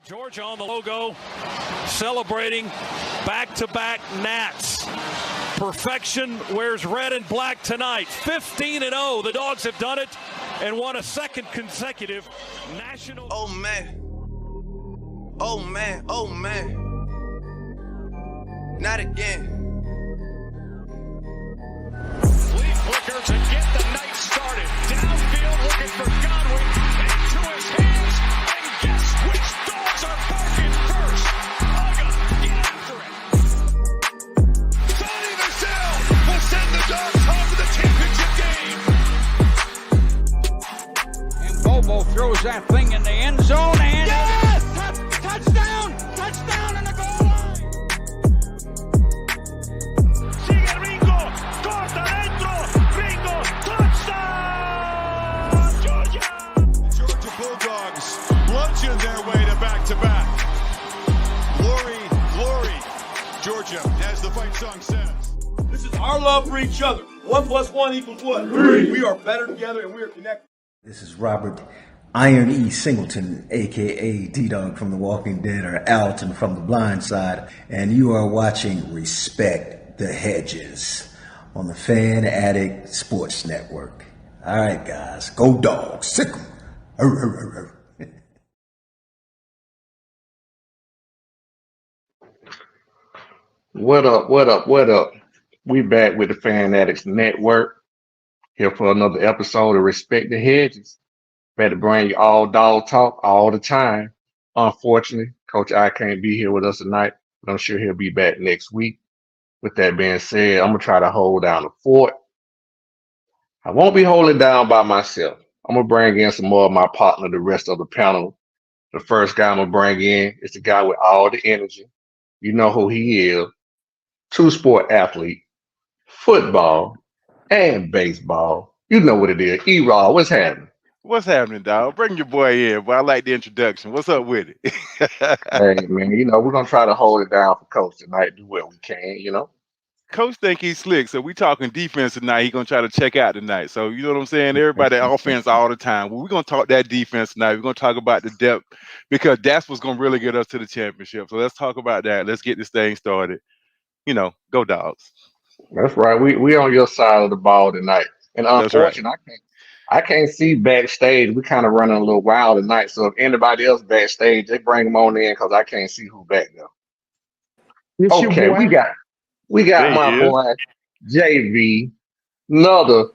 Georgia on the logo, celebrating back-to-back Nats. Perfection wears red and black tonight. 15-0, the Dogs have done it and won a second consecutive national. Oh man, oh man, oh man, not again. Leaf Booker to get the night started. Downfield looking for Godwin, into his hands, and guess which Dogs are barking first? Uga, get after it. Sonny Michelle will send the Dogs home to the championship game. And Bobo throws that thing in the end zone, and yes! Touchdown! Touchdown in the goal line! Sigue Ringo, corta dentro, Ringo, touchdown! Georgia! Georgia Bulldogs bludgeon their way to back-to-back. Glory, glory, Georgia, as the fight song says. This is our love for each other. 1 + 1 = what? 3. We are better together and we are connected. This is Robert Iron E. Singleton, a.k.a. D-Dog from The Walking Dead, or Alton from The Blind Side, and you are watching Respect the Hedges on the Fan Addict Sports Network. All right, guys, go Dogs, sick 'em. What up, what up, what up? We back with the Fan Addicts Network, here for another episode of Respect the Hedges. Better bring you all dog talk all the time. Unfortunately, Coach I can't be here with us tonight, but I'm sure he'll be back next week. With that being said, I'm going to try to hold down the fort. I won't be holding down by myself. I'm going to bring in some more of my partner, the rest of the panel. The first guy I'm going to bring in is the guy with all the energy. You know who he is. Two-sport athlete, football, and baseball. You know what it is. E-Raw, what's happening? What's happening, dog? Bring your boy in, boy. I like the introduction. What's up with it? Hey, man, you know, we're going to try to hold it down for Coach tonight, do what we can, you know. Coach think he's slick, so we talking defense tonight. He's going to try to check out tonight. So, you know what I'm saying? Everybody offense all the time. Well, we're going to talk that defense tonight. We're going to talk about the depth because that's what's going to really get us to the championship. So, let's talk about that. Let's get this thing started. You know, go Dogs. That's right. We on your side of the ball tonight. And unfortunately, right. I can't see backstage. We kind of running a little wild tonight. So if anybody else backstage, they bring them on in because I can't see who back there. Okay, we got my boy JV, another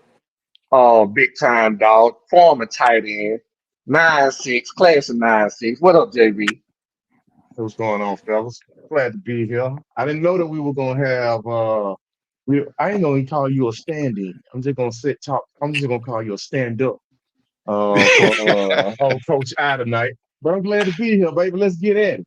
big time dog, former tight end, 9'6", class of 9'6". What up, JV? What's going on, fellas? Glad to be here. I didn't know that we were gonna have I ain't gonna call you a stand-in. I'm just gonna I'm just gonna call you a stand-up for Coach I tonight. But I'm glad to be here, baby. Let's get at it.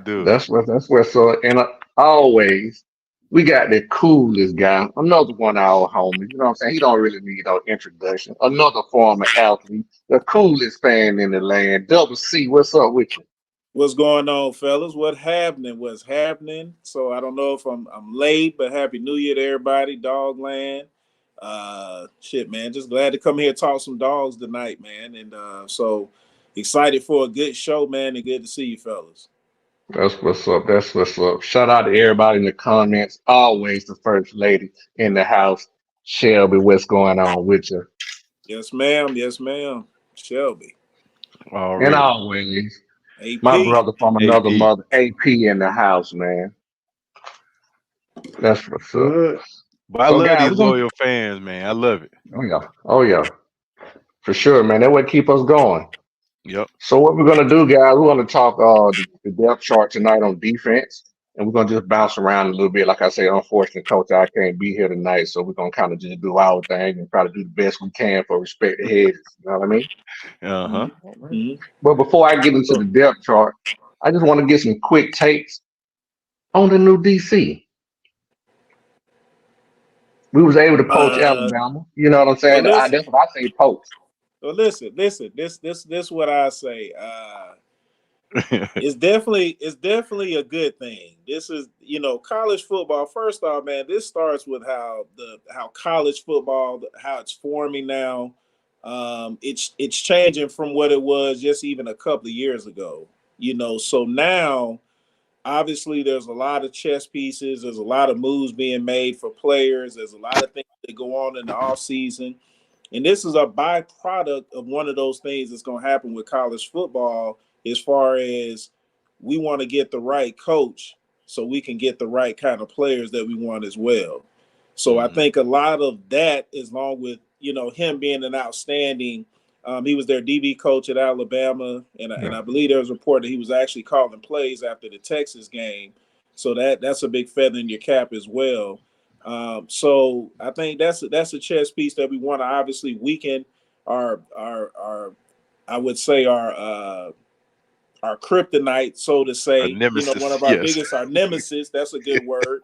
That's where so and always we got the coolest guy, another one of our homies. You know what I'm saying? He don't really need no introduction. Another former athlete, the coolest fan in the land. Double C, what's up with you? What's going on, fellas? What's happening? So I don't know if I'm late, but happy New Year to everybody, Dogland. Shit, man, just glad to come here and talk some dogs tonight, man. And so excited for a good show, man, and good to see you, fellas. That's what's up. That's what's up. Shout out to everybody in the comments. Always the first lady in the house, Shelby. What's going on with you? Yes, ma'am. Yes, ma'am. Shelby. All right. And always. AP. My brother from another mother, AP in the house, man. That's what's up. But I love these loyal fans, man. I love it. Oh yeah. For sure, man. That would keep us going. Yep. So what we're gonna do, guys, we're gonna talk the depth chart tonight on defense, and we're gonna just bounce around a little bit. Like I say, unfortunately, Coach, I can't be here tonight, so we're gonna kind of just do our thing and try to do the best we can for Respect the Hedges. You know what I mean? Uh-huh. Mm-hmm. But before I get into the depth chart, I just want to get some quick takes on the new DC. We was able to poach Alabama. You know what I'm saying? Well, that's what I say, poach. Well, listen. This what I say. It's definitely a good thing. This is, college football. First off, man, this starts with how college football, how it's forming now. It's changing from what it was just even a couple of years ago. So now obviously there's a lot of chess pieces, there's a lot of moves being made for players, there's a lot of things that go on in the off season. And this is a byproduct of one of those things that's going to happen with college football, as far as we want to get the right coach so we can get the right kind of players that we want as well. So I think a lot of that, is along with, him being an outstanding, he was their DB coach at Alabama, and I believe there was a report that he was actually calling plays after the Texas game. So that's a big feather in your cap as well. So I think that's a chess piece that we want to obviously weaken our I would say our kryptonite, so to say. Nemesis, one of our yes. biggest, our nemesis. That's a good word.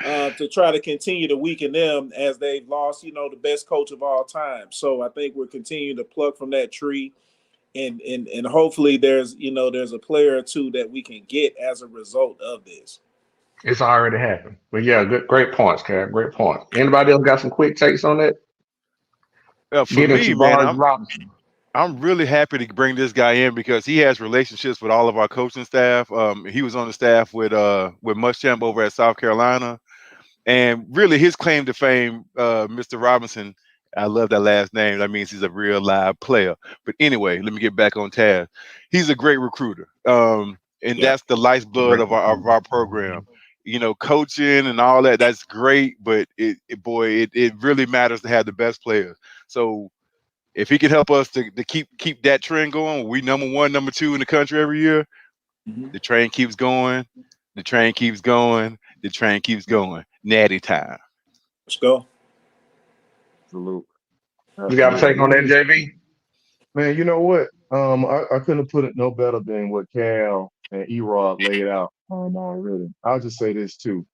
To try to continue to weaken them, as they've lost, the best coach of all time. So I think we're continuing to pluck from that tree, and hopefully there's a player or two that we can get as a result of this. It's already happened. But yeah, great points, Cam. Great points. Anybody else got some quick takes on that? For me, man, I'm really happy to bring this guy in because he has relationships with all of our coaching staff. He was on the staff with Muschamp over at South Carolina. And really his claim to fame, Mr. Robinson, I love that last name. That means he's a real live player. But anyway, let me get back on task. He's a great recruiter. And that's the lifeblood of our program. Coaching and all that, that's great, but it really matters to have the best players. So if he can help us to keep that trend going, we number 1, number 2 in the country every year. The train keeps going. The train keeps going. The train keeps going. Natty time. Let's go. Salute. You got to take on that, JV? Man, you know what? I couldn't have put it no better than what Cal and E-Rod laid out. Already. I'll just say this too.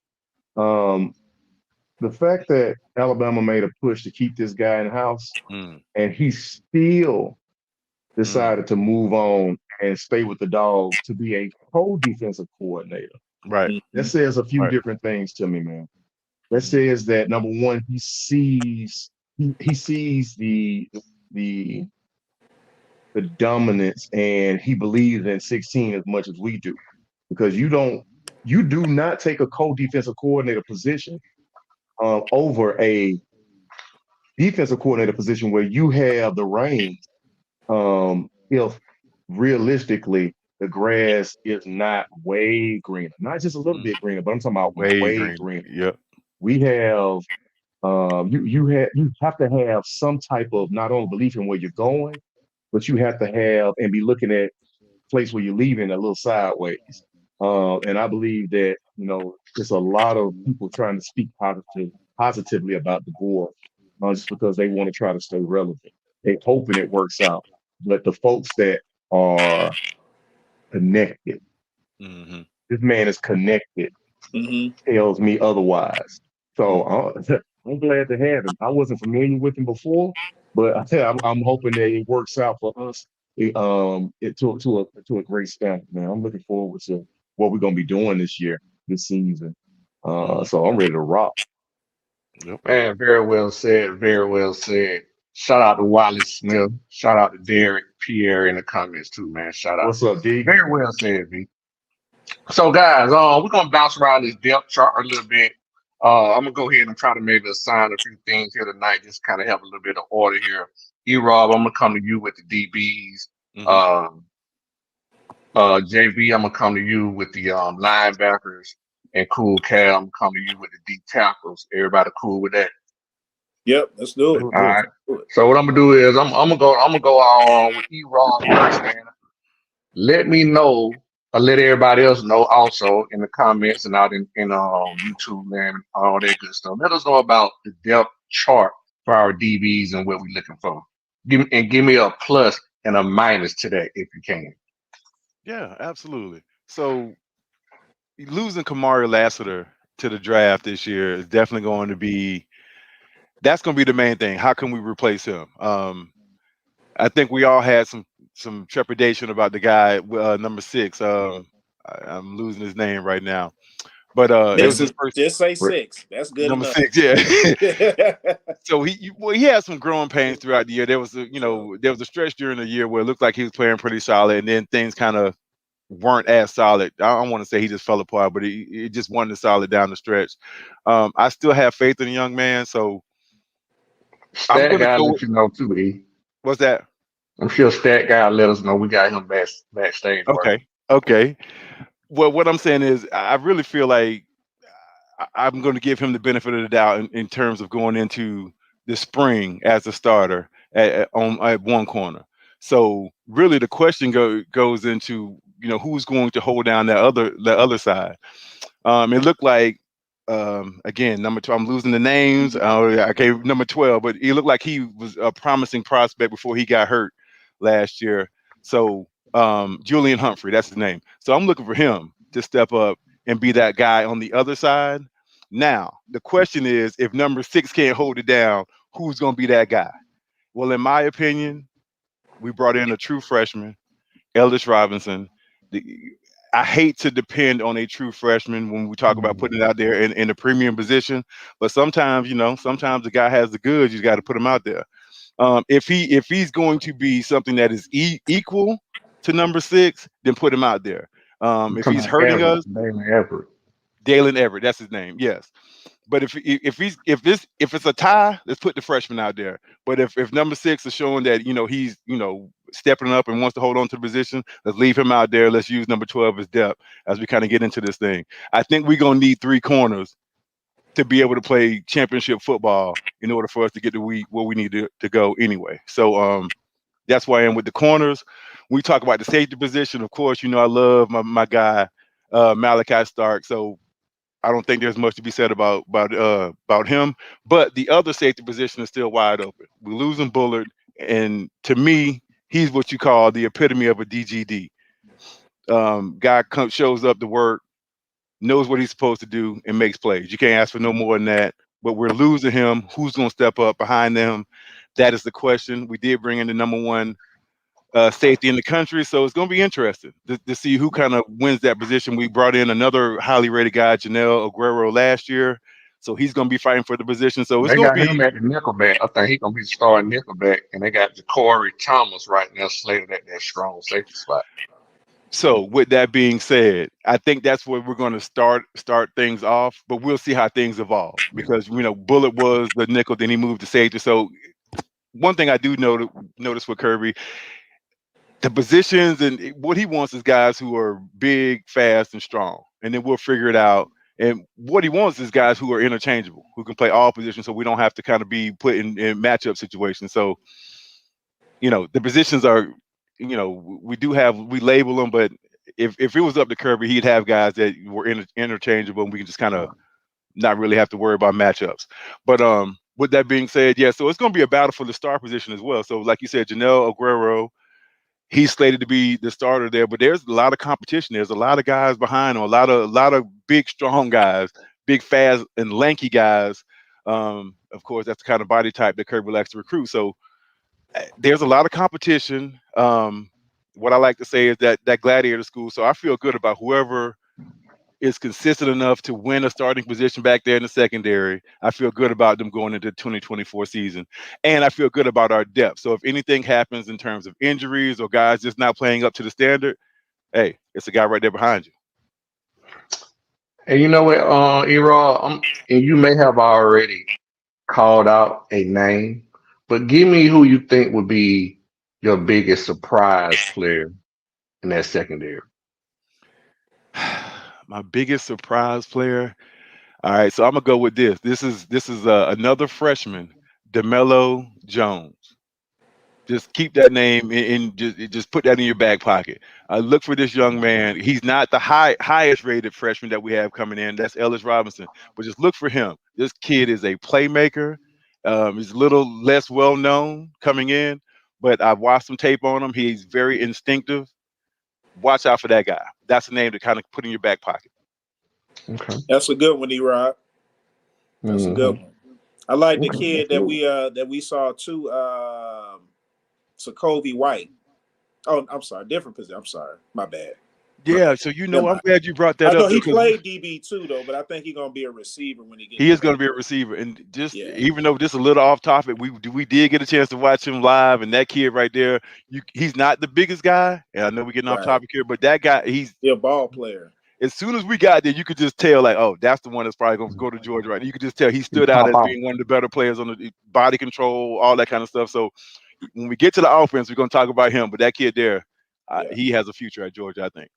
The fact that Alabama made a push to keep this guy in house, and he still decided to move on and stay with the Dogs to be a co-defensive coordinator. Right. That says a few different things to me, man. That says that, number one, he sees the dominance, and he believes in 16 as much as we do, because you do not take a co-defensive coordinator position over a defensive coordinator position where you have the reins, if realistically the grass is not way greener, not just a little bit greener, but I'm talking about way greener. Yep. We have you have to have some type of not only belief in where you're going, but you have to have and be looking at place where you're leaving a little sideways. And I believe that, there's a lot of people trying to speak positively about the board, just because they want to try to stay relevant. They're hoping it works out. But the folks that are connected, this man is connected, tells me otherwise. So I'm glad to have him. I wasn't familiar with him before, but I'm hoping that it works out for us. To a great staff, man. I'm looking forward to what we're gonna be doing this season. So I'm ready to rock. Man, very well said. Very well said. Shout out to Wally Smith. Shout out to Derek Pierre in the comments too, man. Shout out. What's up, D? Very well said, V. So guys, we're gonna bounce around this depth chart a little bit. I'm gonna go ahead and try to maybe assign a few things here tonight, just kind of have a little bit of order here. E-Rob, I'm gonna come to you with the DBs. JV, I'm gonna come to you with the linebackers, and Cool Cal, I'm gonna come to you with the D tackles. Everybody cool with that? Yep, let's do it. All right. So what I'm gonna do is I'm gonna go on with E-Rob first, man. Let me know. Let everybody else know also in the comments and out in YouTube, man, all that good stuff. Let us know about the depth chart for our DBs and what we're looking for. Give me a plus and a minus to that if you can. Yeah, absolutely. So losing Kamari Lassiter to the draft this year is definitely going to be the main thing. How can we replace him? I think we all had some trepidation about the guy, number 6. I'm losing his name right now, but it was his first. Just say 6. That's good. Number enough. 6, yeah. So he had some growing pains throughout the year. There was a stretch during the year where it looked like he was playing pretty solid, and then things kind of weren't as solid. I don't want to say he just fell apart, but it just wasn't solid down the stretch. I still have faith in the young man, so I'm Stat going to guy go let with, you know too, E. what's that? I'm sure stat guy let us know we got him backstage working. Okay. Well, what I'm saying is I really feel like I'm going to give him the benefit of the doubt in terms of going into the spring as a starter at one corner. So really, the question goes into who's going to hold down the other side. It looked like again number 12. I'm losing the names. I gave number 12, but he looked like he was a promising prospect before he got hurt last year. So Julian Humphrey, that's his name. So I'm looking for him to step up and be that guy on the other side. Now, the question is, if number 6 can't hold it down, who's going to be that guy? Well, in my opinion, we brought in a true freshman, Erik Robinson. I hate to depend on a true freshman when we talk about putting it out there in a premium position, but sometimes, sometimes the guy has the goods. You got to put him out there. If he's going to be something that is equal to number 6, then put him out there. If he's hurting us, Dalen Everett, that's his name. Yes. But if it's a tie, let's put the freshman out there. But if number 6 is showing that he's stepping up and wants to hold on to the position, let's leave him out there. Let's use number 12 as depth as we kind of get into this thing. I think we're gonna need 3 corners to be able to play championship football in order for us to get to where we need to go anyway. So that's why I am with the corners. When we talk about the safety position, of course, I love my guy Malachi Stark. So I don't think there's much to be said about him, but the other safety position is still wide open. We're losing Bullard, and to me, he's what you call the epitome of a DGD. Guy shows up to work, knows what he's supposed to do, and makes plays. You can't ask for no more than that. But we're losing him. Who's going to step up behind them? That is the question. We did bring in the number 1 safety in the country, so it's going to be interesting to see who kind of wins that position. We brought in another highly rated guy, Janelle Aguero, last year, so he's going to be fighting for the position. So it's going to be. They got him at the nickelback. I think he's going to be starting nickelback, and they got Corey Thomas right now slated at that strong safety spot. So with that being said, I think that's where we're going to start things off, but we'll see how things evolve because Bullet was the nickel, then he moved to safety. So one thing I do notice with Kirby, the positions and what he wants is guys who are big, fast, and strong, and then we'll figure it out. And what he wants is guys who are interchangeable, who can play all positions, so we don't have to kind of be put in matchup situations. So, the positions are, we label them, but if it was up to Kirby, he'd have guys that were interchangeable, and we can just kind of not really have to worry about matchups. But with that being said, yeah, so it's going to be a battle for the star position as well. So, like you said, Janelle Aguero, he's slated to be the starter there, but there's a lot of competition. There's a lot of guys behind him, a lot of big, strong guys, big, fast, and lanky guys. Of course, that's the kind of body type that Kirby likes to recruit. So there's a lot of competition. What I like to say is that gladiator school. So I feel good about whoever is consistent enough to win a starting position back there in the secondary. I feel good about them going into the 2024 season. And I feel good about our depth. So if anything happens in terms of injuries or guys just not playing up to the standard, hey, it's a guy right there behind you. And you know what, Erod, and you may have already called out a name, but give me who you think would be your biggest surprise player in that secondary. My biggest surprise player. All right, so I'm gonna go with this. This is another freshman, DeMelo Jones. Just keep that name in just put that in your back pocket. Look for this young man. He's not the highest rated freshman that we have coming in. That's Erik Robinson. But just look for him. This kid is a playmaker. He's a little less well known coming in, but I've watched some tape on him. He's very instinctive. Watch out for that guy. That's a name to kind of put in your back pocket. Okay. That's a good one, Erod. That's a good one. I like the kid that we saw too, Sokovie White. Oh, I'm sorry, different position. I'm sorry, my bad. Yeah, so I'm glad you brought I that know up he because played DB too, though, but I think he's gonna be a receiver when he gets. he is going to be a receiver. And just Yeah. even though this is a little off topic, we did get a chance to watch him live, and that kid right there, he's not the biggest guy. And I know we're getting off topic here, but that guy, he's a ball player. As soon as we got there, you could just tell, like, oh, that's the one that's probably going to go to Georgia, right? You could just tell he stood out as being one of the better players on the body control, all that kind of stuff. So when we get to the offense, we're going to talk about him. But that kid there, he has a future at Georgia, I think.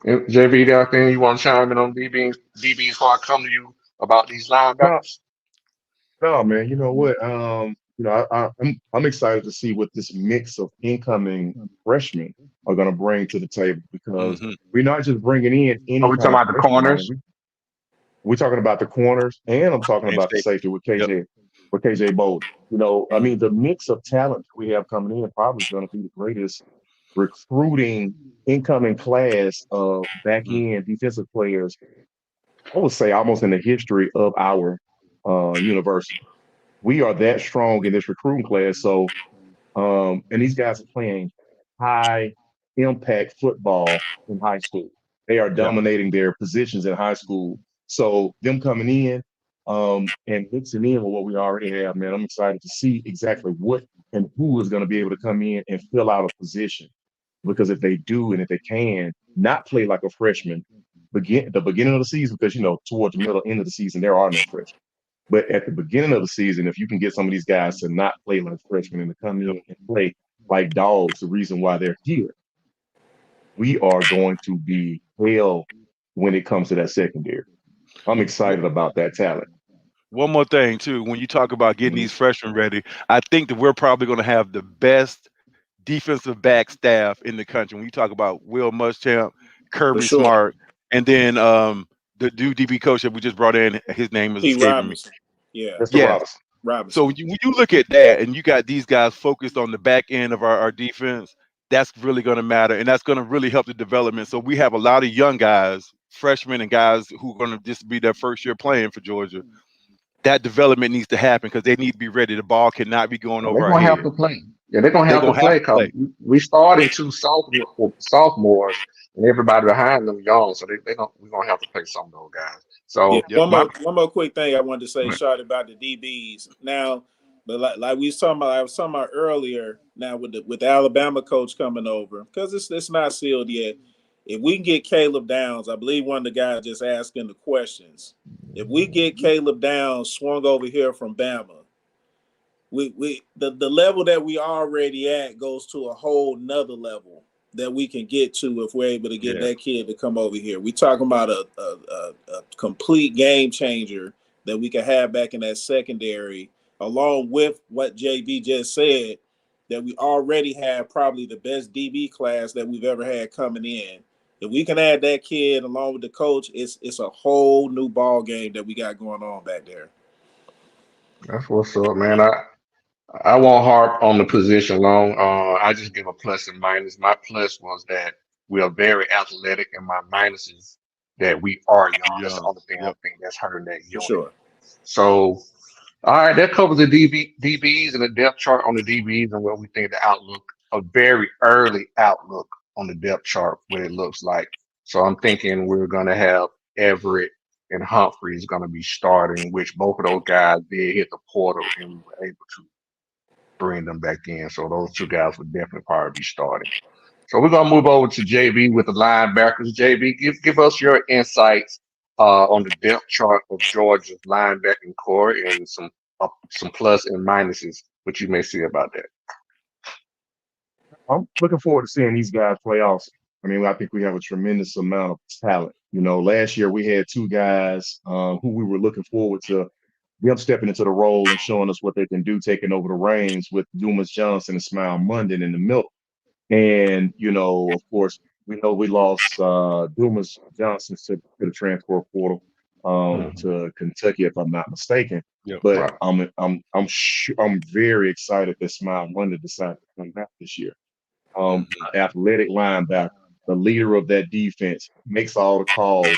JV, got anything you want to chime in on DBs before I come to you about these linebackers? No, man. You know what? I'm excited to see what this mix of incoming freshmen are going to bring to the table because we're not just bringing in any. Are we talking about the corners? We're talking about the corners, and I'm talking about the safety with KJ Bolden. You know, I mean, the mix of talent we have coming in probably is going to be the greatest recruiting incoming class of back end defensive players. I would say almost in the history of our university. We are that strong in this recruiting class. So, and these guys are playing high impact football in high school. They are dominating their positions in high school. So them coming in and mixing in with what we already have, man, I'm excited to see exactly what and who is going to be able to come in and fill out a position. Because if they do and if they can not play like a freshman, the beginning of the season, because towards the middle end of the season there are no freshmen. But at the beginning of the season, if you can get some of these guys to not play like freshmen and to come in and play like dogs, the reason why they're here, we are going to be hell when it comes to that secondary. I'm excited about that talent. One more thing, too. When you talk about getting these freshmen ready, I think that we're probably going to have the best defensive back staff in the country. When you talk about Will Muschamp, Kirby Smart, and then the new DB coach that we just brought in, his name is escaping me. Yeah. Robinson. So when you look at that and you got these guys focused on the back end of our defense, that's really going to matter, and that's going to really help the development. So we have a lot of young guys, freshmen and guys who are going to just be their first year playing for Georgia. That development needs to happen because they need to be ready. The ball cannot be going over our head. They're going to have to play. Yeah, they're going to have to play because we started 2 sophomores and everybody behind them young, so we're going to have to play some of those guys. So one more quick thing I wanted to say, Shot, about the DBs. Now, but like we was talking about, I was talking about earlier. Now with the Alabama coach coming over, because it's not sealed yet. If we can get Caleb Downs, I believe one of the guys just asking the questions. If we get Caleb Downs swung over here from Bama, the level that we already at goes to a whole nother level that we can get to if we're able to get that kid to come over here. We're talking about a complete game changer that we can have back in that secondary, along with what JB just said, that we already have probably the best DB class that we've ever had coming in. If we can add that kid along with the coach, it's a whole new ball game that we got going on back there. That's what's up, man. I won't harp on the position long. I just give a plus and minus. My plus was that we are very athletic, and my minus is that we are young. That's the only thing I think that's hurting that unit. Sure. So, all right, that covers the DBs and the depth chart on the DBs and what we think the outlook, a very early outlook on the depth chart, what it looks like. So I'm thinking we're going to have Everett and Humphrey is going to be starting, which both of those guys did hit the portal and we were able to bring them back in. So those 2 guys would definitely probably be starting. So we're going to move over to JB with the linebackers. JB, give us your insights on the depth chart of Georgia's linebacking core and some plus and minuses, what you may see about that. I'm looking forward to seeing these guys play also. I mean, I think we have a tremendous amount of talent. Last year we had 2 guys who we were looking forward to them stepping into the role and showing us what they can do, taking over the reins with Jevaris Johnson and Smile Munden in the middle. And, of course, we know we lost Jevaris Johnson to the transfer portal to Kentucky, if I'm not mistaken. But I'm very excited that Smile Munden decided to come back this year. Athletic linebacker, the leader of that defense, makes all the calls.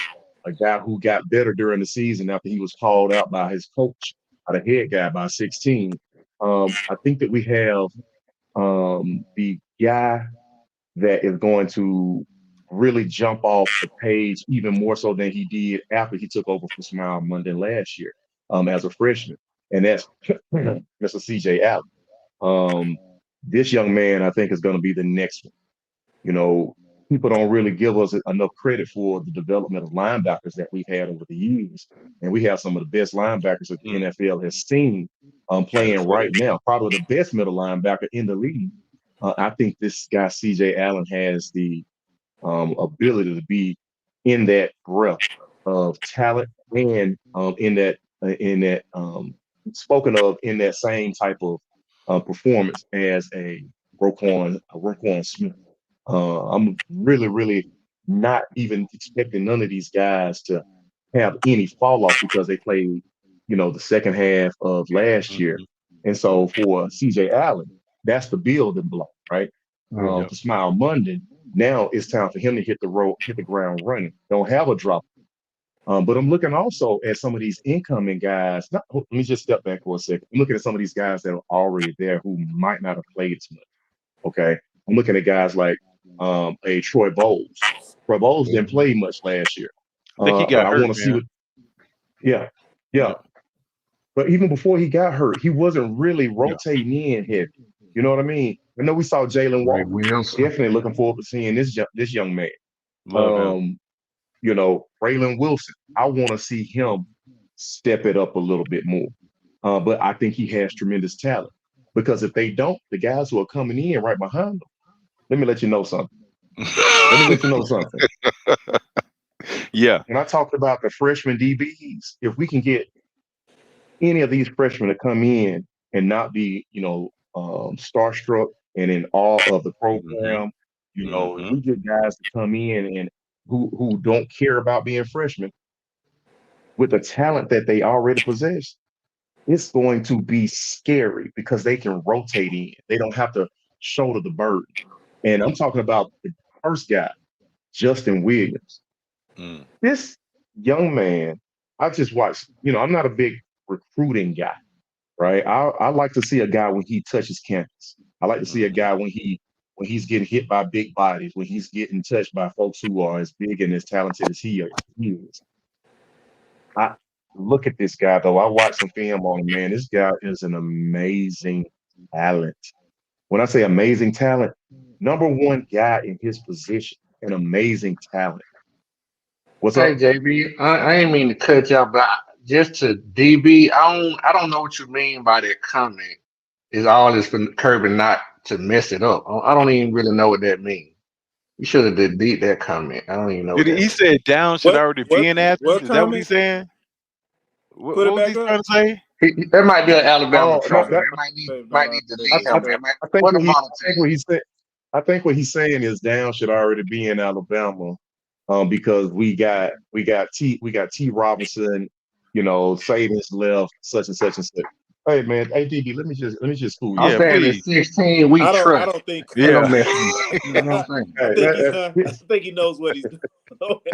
A guy who got better during the season after he was called out by his coach, the head guy by 16. I think that we have the guy that is going to really jump off the page even more so than he did after he took over for Smile Monday last year as a freshman. And that's Mr. CJ Allen. This young man, I think, is going to be the next one. You know, people don't really give us enough credit for the development of linebackers that we've had over the years. And we have some of the best linebackers that the NFL has seen playing right now, probably the best middle linebacker in the league. I think this guy, CJ Allen, has the ability to be in that breadth of talent and in that spoken of in that same type of performance as a Roquan Smith. I'm really, really not even expecting none of these guys to have any fall off because they played, you know, the second half of last year. And so for CJ Allen, that's the building block, right? To Smile Monday. Now it's time for him to hit the ground running. Don't have a drop. But I'm looking also at some of these incoming guys. Let me just step back for a second. I'm looking at some of these guys that are already there who might not have played as much. Okay. I'm looking at guys like a Troy Bowles. Troy Bowles didn't play much last year. I think he got hurt, I want to see what. Yeah. But even before he got hurt, he wasn't really rotating in heavy. You know what I mean? I know we saw Jalen Walker. Definitely looking forward to seeing this young man. You know, Braylon Wilson. I want to see him step it up a little bit more. But I think he has tremendous talent. Because if they don't, the guys who are coming in right behind them, let me let you know something. Yeah. When I talked about the freshman DBs, if we can get any of these freshmen to come in and not be, you know, starstruck and in awe of the program, you know, if we get guys to come in and who don't care about being freshmen with the talent that they already possess, it's going to be scary because they can rotate in. They don't have to shoulder the burden. And I'm talking about the first guy, Justin Williams. This young man, I just watched, you know, I'm not a big recruiting guy, right? I like to see a guy when he touches campus. I like to see a guy when he's getting hit by big bodies, when he's getting touched by folks who are as big and as talented as he is. I look at this guy though. I watched some film on him, man. This guy is an amazing talent. When I say amazing talent, number one guy in his position, an amazing talent. What's Hey, up? JB, I ain't mean to cut you off, but just to DB, I don't know what you mean by that comment. Is all this for Kirby not to mess it up? I don't even really know what that means. You should have deleted that comment. I don't even know. He said down should already be in after. Is that what he's saying? What was he trying to say? That might be an Alabama trouble. No, might need to delete him. I think what he's saying is down should already be in Alabama, because we got T Robinson, you know, Safeties left, such and such and such. Hey man, hey DB, let me just school you. I'm saying it's 16 week trust. I don't think. Yeah. I think he knows what he's doing.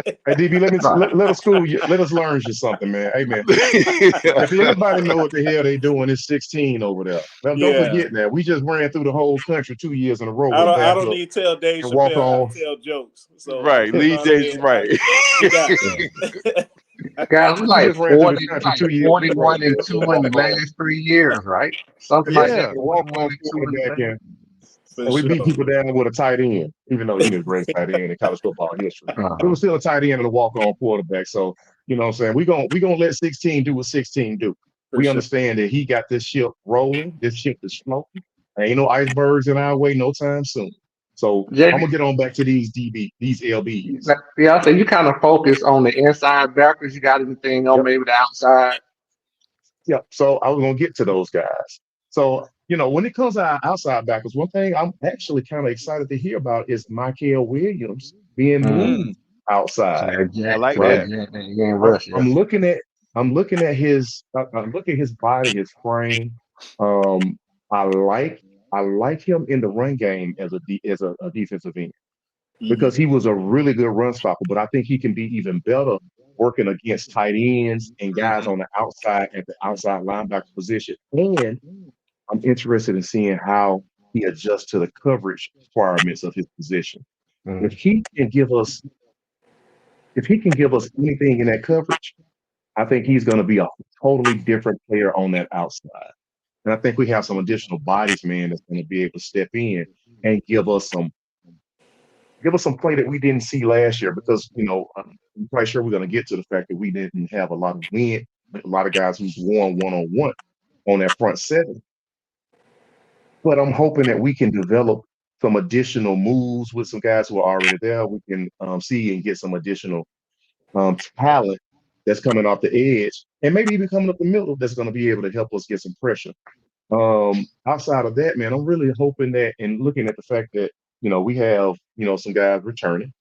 Hey DB, let us school you. Let us learn you something, man. Hey man, if anybody know what the hell they doing, it's 16 over there. Now, don't forget that we just ran through the whole country 2 years in a row. I don't need to tell Dave Chappelle to tell jokes. So right, lead Dave right. Guys, we like 41 and 2 in the last 3 years, right? Something like that. And we beat people down with a tight end, even though he was a great tight end in college football history. It was still a tight end and a walk-on quarterback. So, you know what I'm saying? We're gonna let 16 do what 16 do. We understand that he got this ship rolling, this ship is smoking. There ain't no icebergs in our way no time soon. So I'm gonna get on back to these LBs. Yeah, so you kind of focus on the inside backers. You got anything on maybe the outside? Yeah. So I was gonna get to those guys. So, you know, when it comes to our outside backers, one thing I'm actually kind of excited to hear about is Michael Williams being moved outside. I like that. I'm looking at his body, his frame. I like him in the run game as a defensive end because he was a really good run stopper. But I think he can be even better working against tight ends and guys on the outside at the outside linebacker position. And I'm interested in seeing how he adjusts to the coverage requirements of his position. Mm. If he can give us anything in that coverage, I think he's going to be a totally different player on that outside. And I think we have some additional bodies, man, that's going to be able to step in and give us some play that we didn't see last year. Because I'm quite sure we're going to get to the fact that we didn't have a lot of guys who's won one-on-one on that front seven. But I'm hoping that we can develop some additional moves with some guys who are already there. We can see and get some additional talent that's coming off the edge, and maybe even coming up the middle that's going to be able to help us get some pressure. Outside of that, man, I'm really hoping that, and looking at the fact that we have some guys returning.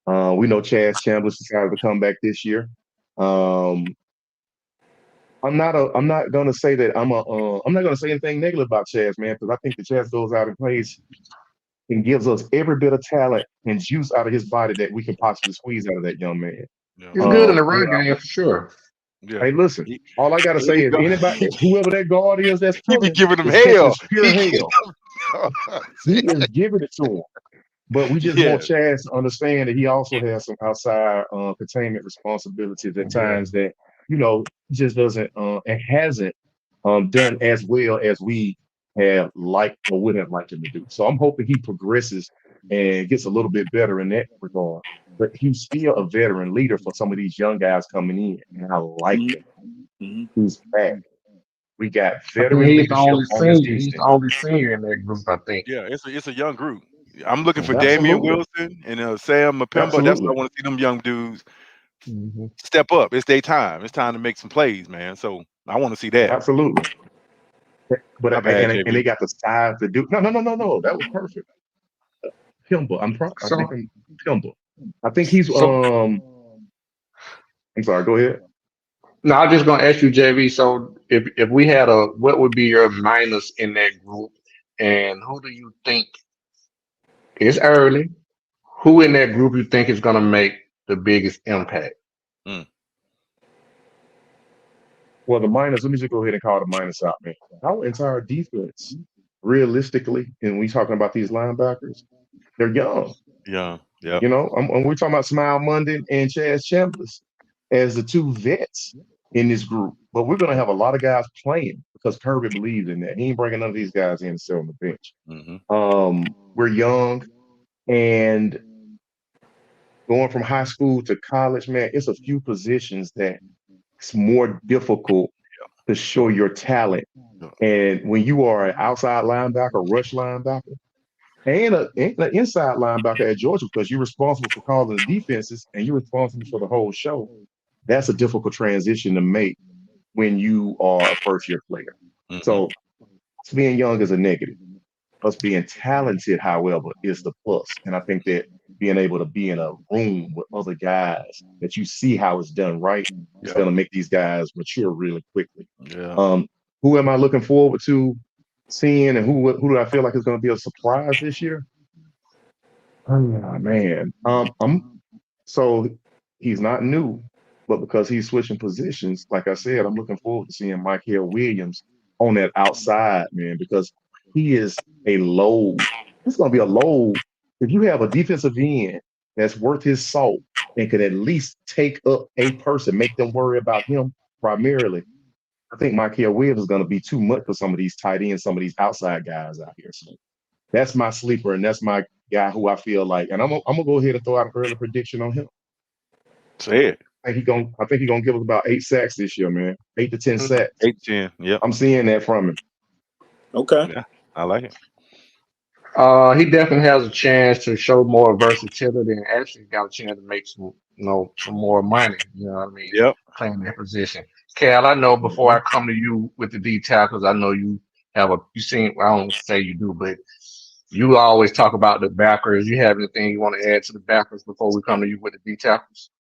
We know Chaz Chambliss decided to come back this year. I'm not gonna say that I'm not gonna say anything negative about Chaz, man, because I think that Chaz goes out and plays and gives us every bit of talent and juice out of his body that we can possibly squeeze out of that young man. Yeah. He's good in the run game for sure. Yeah. Hey, listen, all I gotta say is anybody, whoever that guard is that's He be coming, giving them is catching hell. pure hell. He is giving it to him. But we just want Chaz to understand that he also has some outside containment responsibilities at times that just doesn't and hasn't done as well as we have liked or would have liked him to do. So I'm hoping he progresses and gets a little bit better in that regard. But he's still a veteran leader for some of these young guys coming in, and I like it. He's back. We got veteran He's the leadership only on this senior. He's defense. the only senior in that group, I think. Yeah, it's a young group. I'm looking for Damian Absolutely. Wilson and Sam Mapemba. That's what I Absolutely. want to see them young dudes Mm-hmm. step up. It's their time. It's time to make some plays, man. So I want to see that. Absolutely. But My bad, and they got the size to do. No. That was perfect. Pimba. I think I'm Pimba. I think he's I'm sorry, go ahead. No, I'm just gonna ask you, JV. So if we had what would be your minus in that group, and who do you think it's early? Who in that group you think is gonna make the biggest impact? Well, the minus, let me just go ahead and call the minus out, man. Our entire defense, realistically, and we talking about these linebackers, they're young. Yeah. Yeah. We're talking about Smile Munden and Chaz Chambliss as the two vets in this group. But we're going to have a lot of guys playing because Kirby believes in that. He ain't bringing none of these guys in to sit on the bench. We're young, and going from high school to college, man, it's a few positions that it's more difficult to show your talent. And when you are an outside linebacker, rush linebacker, and an inside linebacker at Georgia, because you're responsible for calling the defenses and you're responsible for the whole show, that's a difficult transition to make when you are a first-year player. So being young is a negative. Us being talented, however, is the plus. And I think that being able to be in a room with other guys that you see how it's done right, it's going to make these guys mature really quickly. Yeah. Who am I looking forward to seeing, and who do I feel like is going to be a surprise this year? Oh, man. So he's not new, but because he's switching positions, like I said, I'm looking forward to seeing Michael Williams on that outside, man, because he is a load. It's going to be a load. If you have a defensive end that's worth his salt and could at least take up a person, make them worry about him primarily, I think Michael Williams is going to be too much for some of these tight ends, some of these outside guys out here. So that's my sleeper, and that's my guy who I feel like, and I'm gonna go ahead and throw out an early prediction on him. Say it. I think he's gonna give us about 8 sacks this year, man. 8 to 10 sacks. 8 to 10. Yeah. I'm seeing that from him. Okay. Yeah, I like it. He definitely has a chance to show more versatility and actually got a chance to make some more money. You know what I mean? Yep. Playing that position. Cal, I know before I come to you with the D tackles, I know you have you seen, I don't say you do, but you always talk about the backers. You have anything you want to add to the backers before we come to you with the D tackles?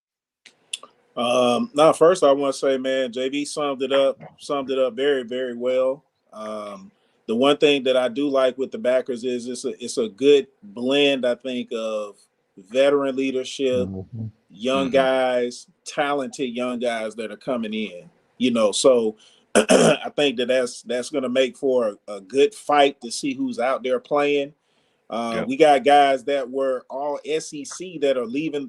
No, first I want to say, man, JV summed it up very, very well. The one thing that I do like with the backers is it's a good blend, I think, of veteran leadership, young guys, talented young guys that are coming in. So I think that's going to make for a good fight to see who's out there playing. We got guys that were all SEC that are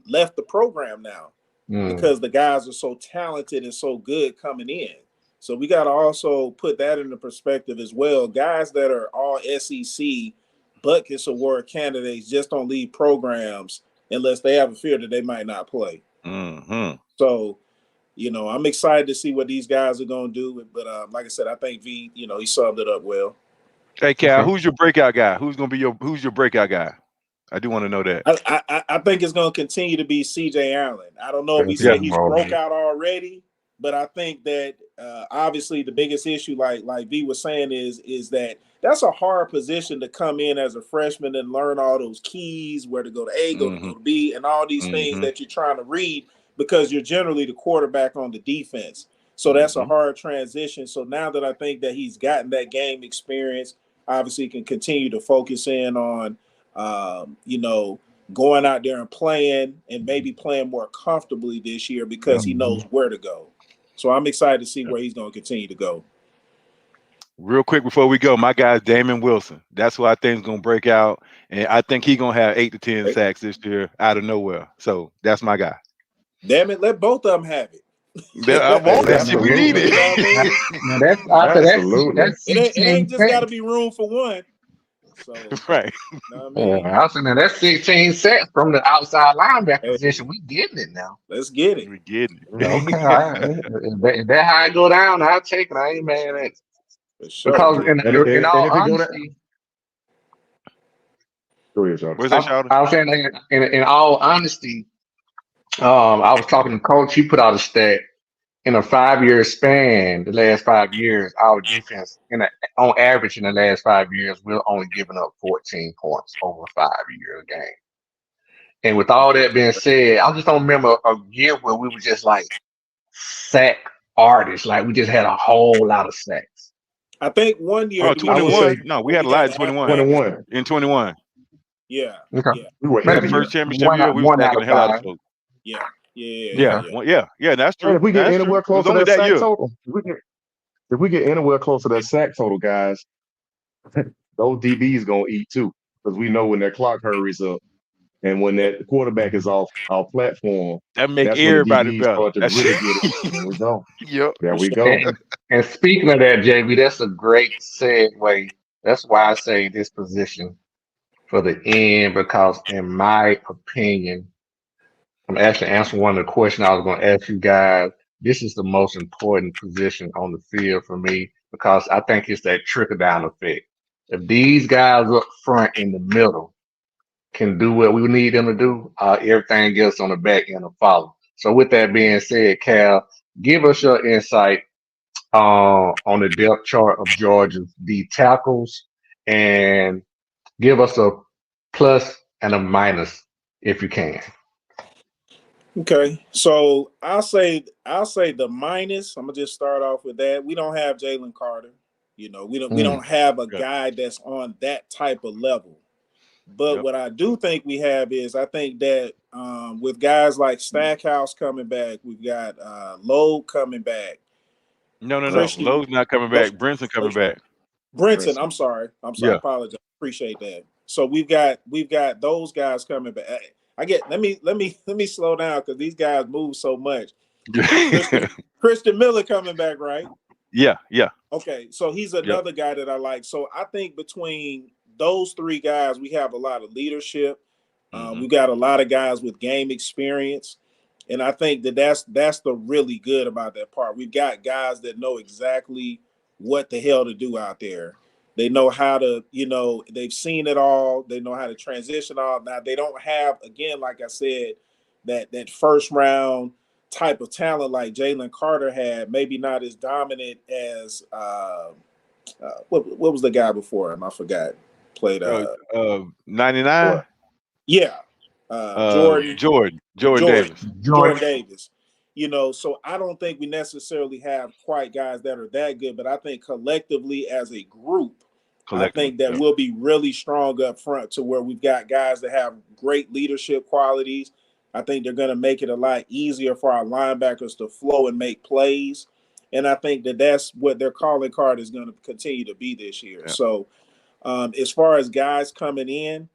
left the program now because the guys are so talented and so good coming in. So we got to also put that into perspective as well. Guys that are all SEC Butkus Award candidates just don't leave programs unless they have a fear that they might not play. So, I'm excited to see what these guys are going to do. But like I said, I think V, he summed it up well. Hey, Cal, who's your breakout guy? Who's your breakout guy? I do want to know that. I think it's going to continue to be CJ Allen. I don't know if we say he's broke out already, but I think that obviously the biggest issue, like V was saying, is that that's a hard position to come in as a freshman and learn all those keys, where to go to A, go to B, and all these things that you're trying to read because you're generally the quarterback on the defense. So that's a hard transition. So now that I think that he's gotten that game experience, obviously can continue to focus in on going out there and playing and maybe playing more comfortably this year because he knows where to go. So I'm excited to see where he's going to continue to go. Real quick before we go, my guy's Damon Wilson. That's who I think is going to break out, and I think he's going to have 8 to 10 sacks this year out of nowhere. So that's my guy. Damn it, let both of them have it. I want that shit. We need it. It ain't just got to be room for one. So, right. I was saying that's 16 sacks from the outside linebacker position. We getting it now. Let's get it. We getting it. Okay, if that how it go down, I'll take it. I ain't mad at it. Sure. Because in all honesty, where's that shout? I was saying in all honesty, I was talking to coach. He put out a stat in a 5-year span. The last 5 years, our defense, on average, in the last 5 years, we're only giving up 14 points over a 5-year game. And with all that being said, I just don't remember a year where we were just like sack artists. Like we just had a whole lot of sacks. I think 1 year. 21. No, we had a lot in 21. In 21. Yeah. Okay. Yeah. We were first championship year, we were stacking the hell out of folks. Yeah, that's true. And if we get anywhere close to that sack year. total, if we get anywhere close to that sack total, guys, those DBs gonna eat too, because we know when their clock hurries up and when that quarterback is off our platform, that make everybody better. There we go. Yep. There we go. And speaking of that, JB, that's a great segue. That's why I say this position for the end, because in my opinion, I'm actually answering one of the questions I was going to ask you guys. This is the most important position on the field for me because I think it's that trickle down effect. If these guys up front in the middle can do what we need them to do, everything else on the back end will follow. So with that being said, Cal, give us your insight on the depth chart of Georgia's D tackles and give us a plus and a minus if you can. Okay, so I'll say the minus. I'm gonna just start off with that. We don't have Jalen Carter. We don't have a guy that's on that type of level. But what I do think we have is I think that with guys like Stackhouse coming back, we've got Lowe coming back. No. Lowe's not coming back. Brinson coming back. Brinson, I'm sorry. I apologize. Appreciate that. So we've got those guys coming back. Let me slow down because these guys move so much. Christian Miller coming back, right? Yeah. Okay, so he's another guy that I like. So I think between those three guys, we have a lot of leadership. We got a lot of guys with game experience, and I think that's the really good about that part. We've got guys that know exactly what the hell to do out there. They know how to, they've seen it all. They know how to transition all. Now, they don't have, again, like I said, that first round type of talent like Jalen Carter had, maybe not as dominant as, what was the guy before him? I forgot. Played 99? Yeah. Jordan Davis. Jordan Davis. So I don't think we necessarily have quite guys that are that good, but I think collectively as a group, I think that we'll be really strong up front to where we've got guys that have great leadership qualities. I think they're going to make it a lot easier for our linebackers to flow and make plays. And I think that that's what their calling card is going to continue to be this year. Yeah. So as far as guys coming in,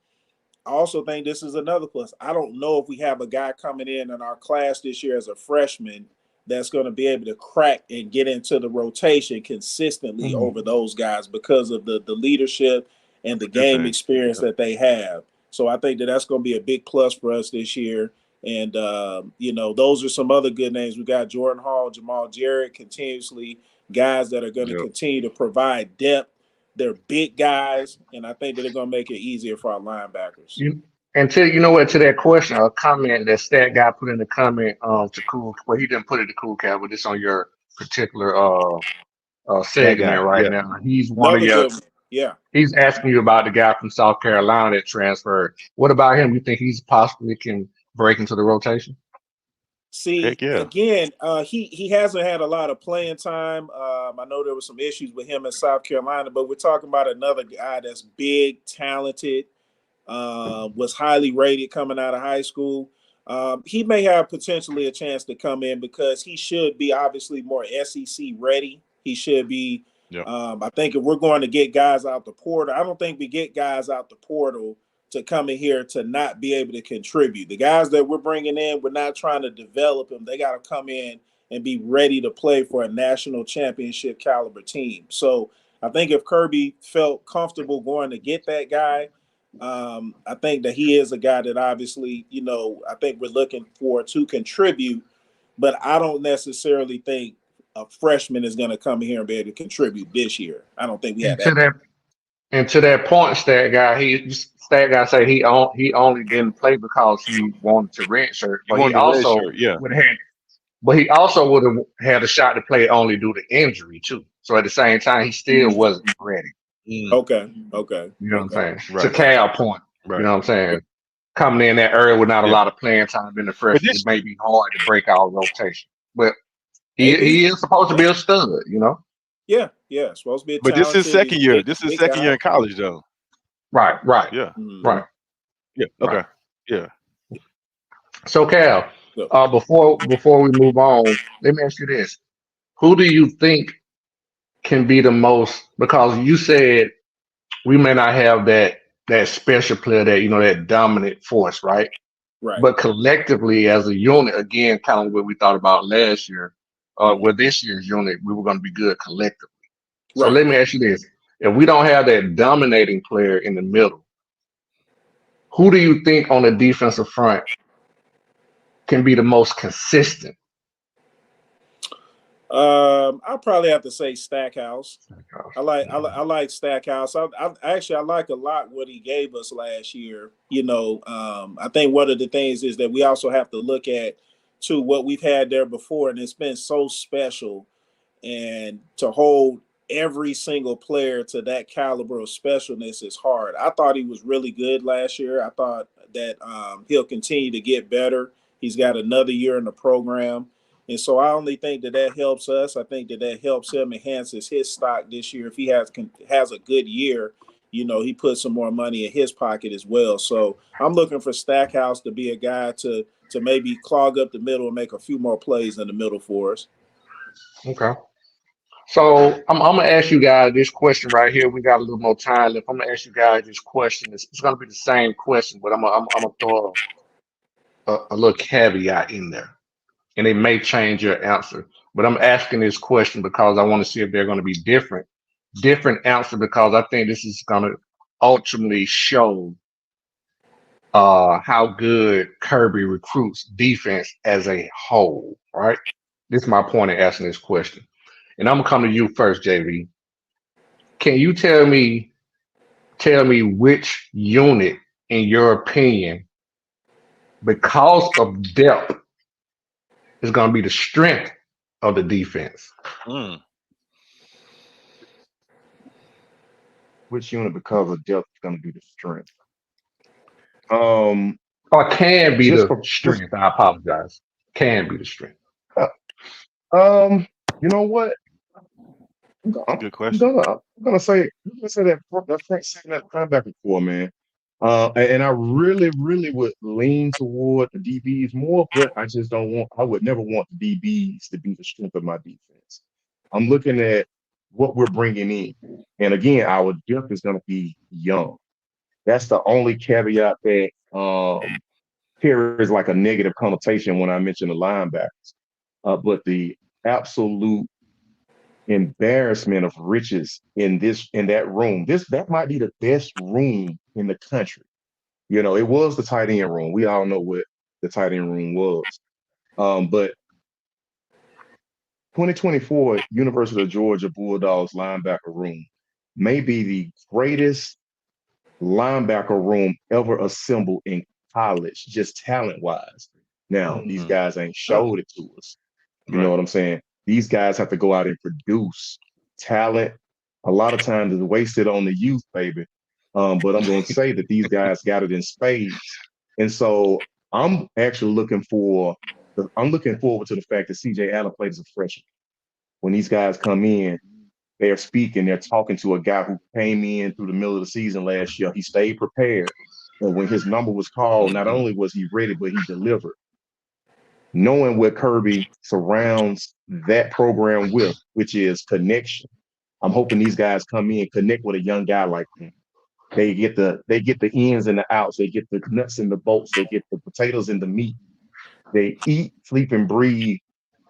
I also think this is another plus. I don't know if we have a guy coming in our class this year as a freshman that's going to be able to crack and get into the rotation consistently over those guys because of the leadership and the game experience that they have. So I think that that's going to be a big plus for us this year. And, those are some other good names. We got Jordan Hall, Jamal Jarrett, continuously guys that are going to continue to provide depth. They're big guys, and I think that they're going to make it easier for our linebackers. To that question, a comment that Stat guy put in the comment to Cool, well, he didn't put it to Cool Cat, but it's on your particular segment right now. He's one Another of your, good one. Yeah. He's asking you about the guy from South Carolina that transferred. What about him? You think he's possibly can break into the rotation? See, again, he hasn't had a lot of playing time. I know there were some issues with him in South Carolina, but we're talking about another guy that's big, talented, was highly rated coming out of high school. He may have potentially a chance to come in because he should be obviously more SEC ready. He should be. I think if we're going to get guys out the portal, I don't think we get guys out the portal to come in here to not be able to contribute. The guys that we're bringing in, we're not trying to develop them. They got to come in and be ready to play for a national championship caliber team. So I think if Kirby felt comfortable going to get that guy, I think that he is a guy that obviously, I think we're looking for to contribute, but I don't necessarily think a freshman is going to come here and be able to contribute this year. I don't think we have that. And to that point, Stat guy say he only didn't play because he wanted to redshirt, but he also would have had a shot to play only due to injury too. So at the same time, he still wasn't ready. Okay. You know what I'm saying? Right. To Cal point. You know what I'm saying? Coming in that early with not a lot of playing time in the freshman, it may be hard to break out rotation. But he is supposed to be a stud, Yeah, supposed to be a But this is second year. This is second year in college, though. Right. Yeah. Right. Yeah. Okay. Right. Yeah. So Cal, before we move on, let me ask you this: who do you think can be the most? Because you said we may not have that special player, that dominant force, right? Right. But collectively, as a unit, again, kind of what we thought about last year, with this year's unit, we were going to be good collectively. So let me ask you this: if we don't have that dominating player in the middle, who do you think on the defensive front can be the most consistent? I'll probably have to say Stackhouse. I like Stackhouse. I like a lot what he gave us last year. I think one of the things is that we also have to look at too what we've had there before, and it's been so special. And to hold every single player to that caliber of specialness is hard. I thought he was really good last year. I thought that he'll continue to get better. He's got another year in the program. And so I only think that helps us. I think that helps him, enhances his stock this year. If he has a good year, he puts some more money in his pocket as well. So I'm looking for Stackhouse to be a guy to maybe clog up the middle and make a few more plays in the middle for us. Okay. So I'm gonna ask you guys this question right here. We got a little more time left. I'm gonna ask you guys this question. It's gonna be the same question, but I'm gonna throw a little caveat in there, and it may change your answer. But I'm asking this question because I want to see if they're going to be different answer, because I think this is going to ultimately show how good Kirby recruits defense as a whole. Right? This is my point in asking this question. And I'm gonna come to you first, JV. Can you tell me which unit, in your opinion, because of depth, is gonna be the strength of the defense? Which unit, because of depth, is gonna be the strength? Or can be the strength. I apologize. Can be the strength. You know what? Good question. I'm gonna say that front second, that linebacker core, man. And I really would lean toward the DBs more, but I just don't want. I would never want the DBs to be the strength of my defense. I'm looking at what we're bringing in. And again, our depth is going to be young. That's the only caveat that carries like a negative connotation when I mention the linebackers. But the absolute embarrassment of riches in that room, that might be the best room in the country. You know, it was the tight end room. We all know what the tight end room was. But 2024 University of Georgia Bulldogs linebacker room may be the greatest linebacker room ever assembled in college, just talent wise. Now, these guys ain't showed it to us. You know what I'm saying? These guys have to go out and produce talent. A lot of times is wasted on the youth, baby. But I'm going to say that these guys got it in spades. And so I'm actually looking forward to the fact that CJ Allen played as a freshman. When these guys come in, they're speaking, they're talking to a guy who came in through the middle of the season last year. He stayed prepared. And when his number was called, not only was he ready, but he delivered. Knowing what Kirby surrounds that program with, which is connection. I'm hoping these guys come in, connect with a young guy like him. They get the ins and the outs. They get the nuts and the bolts. They get the potatoes and the meat. They eat, sleep, and breathe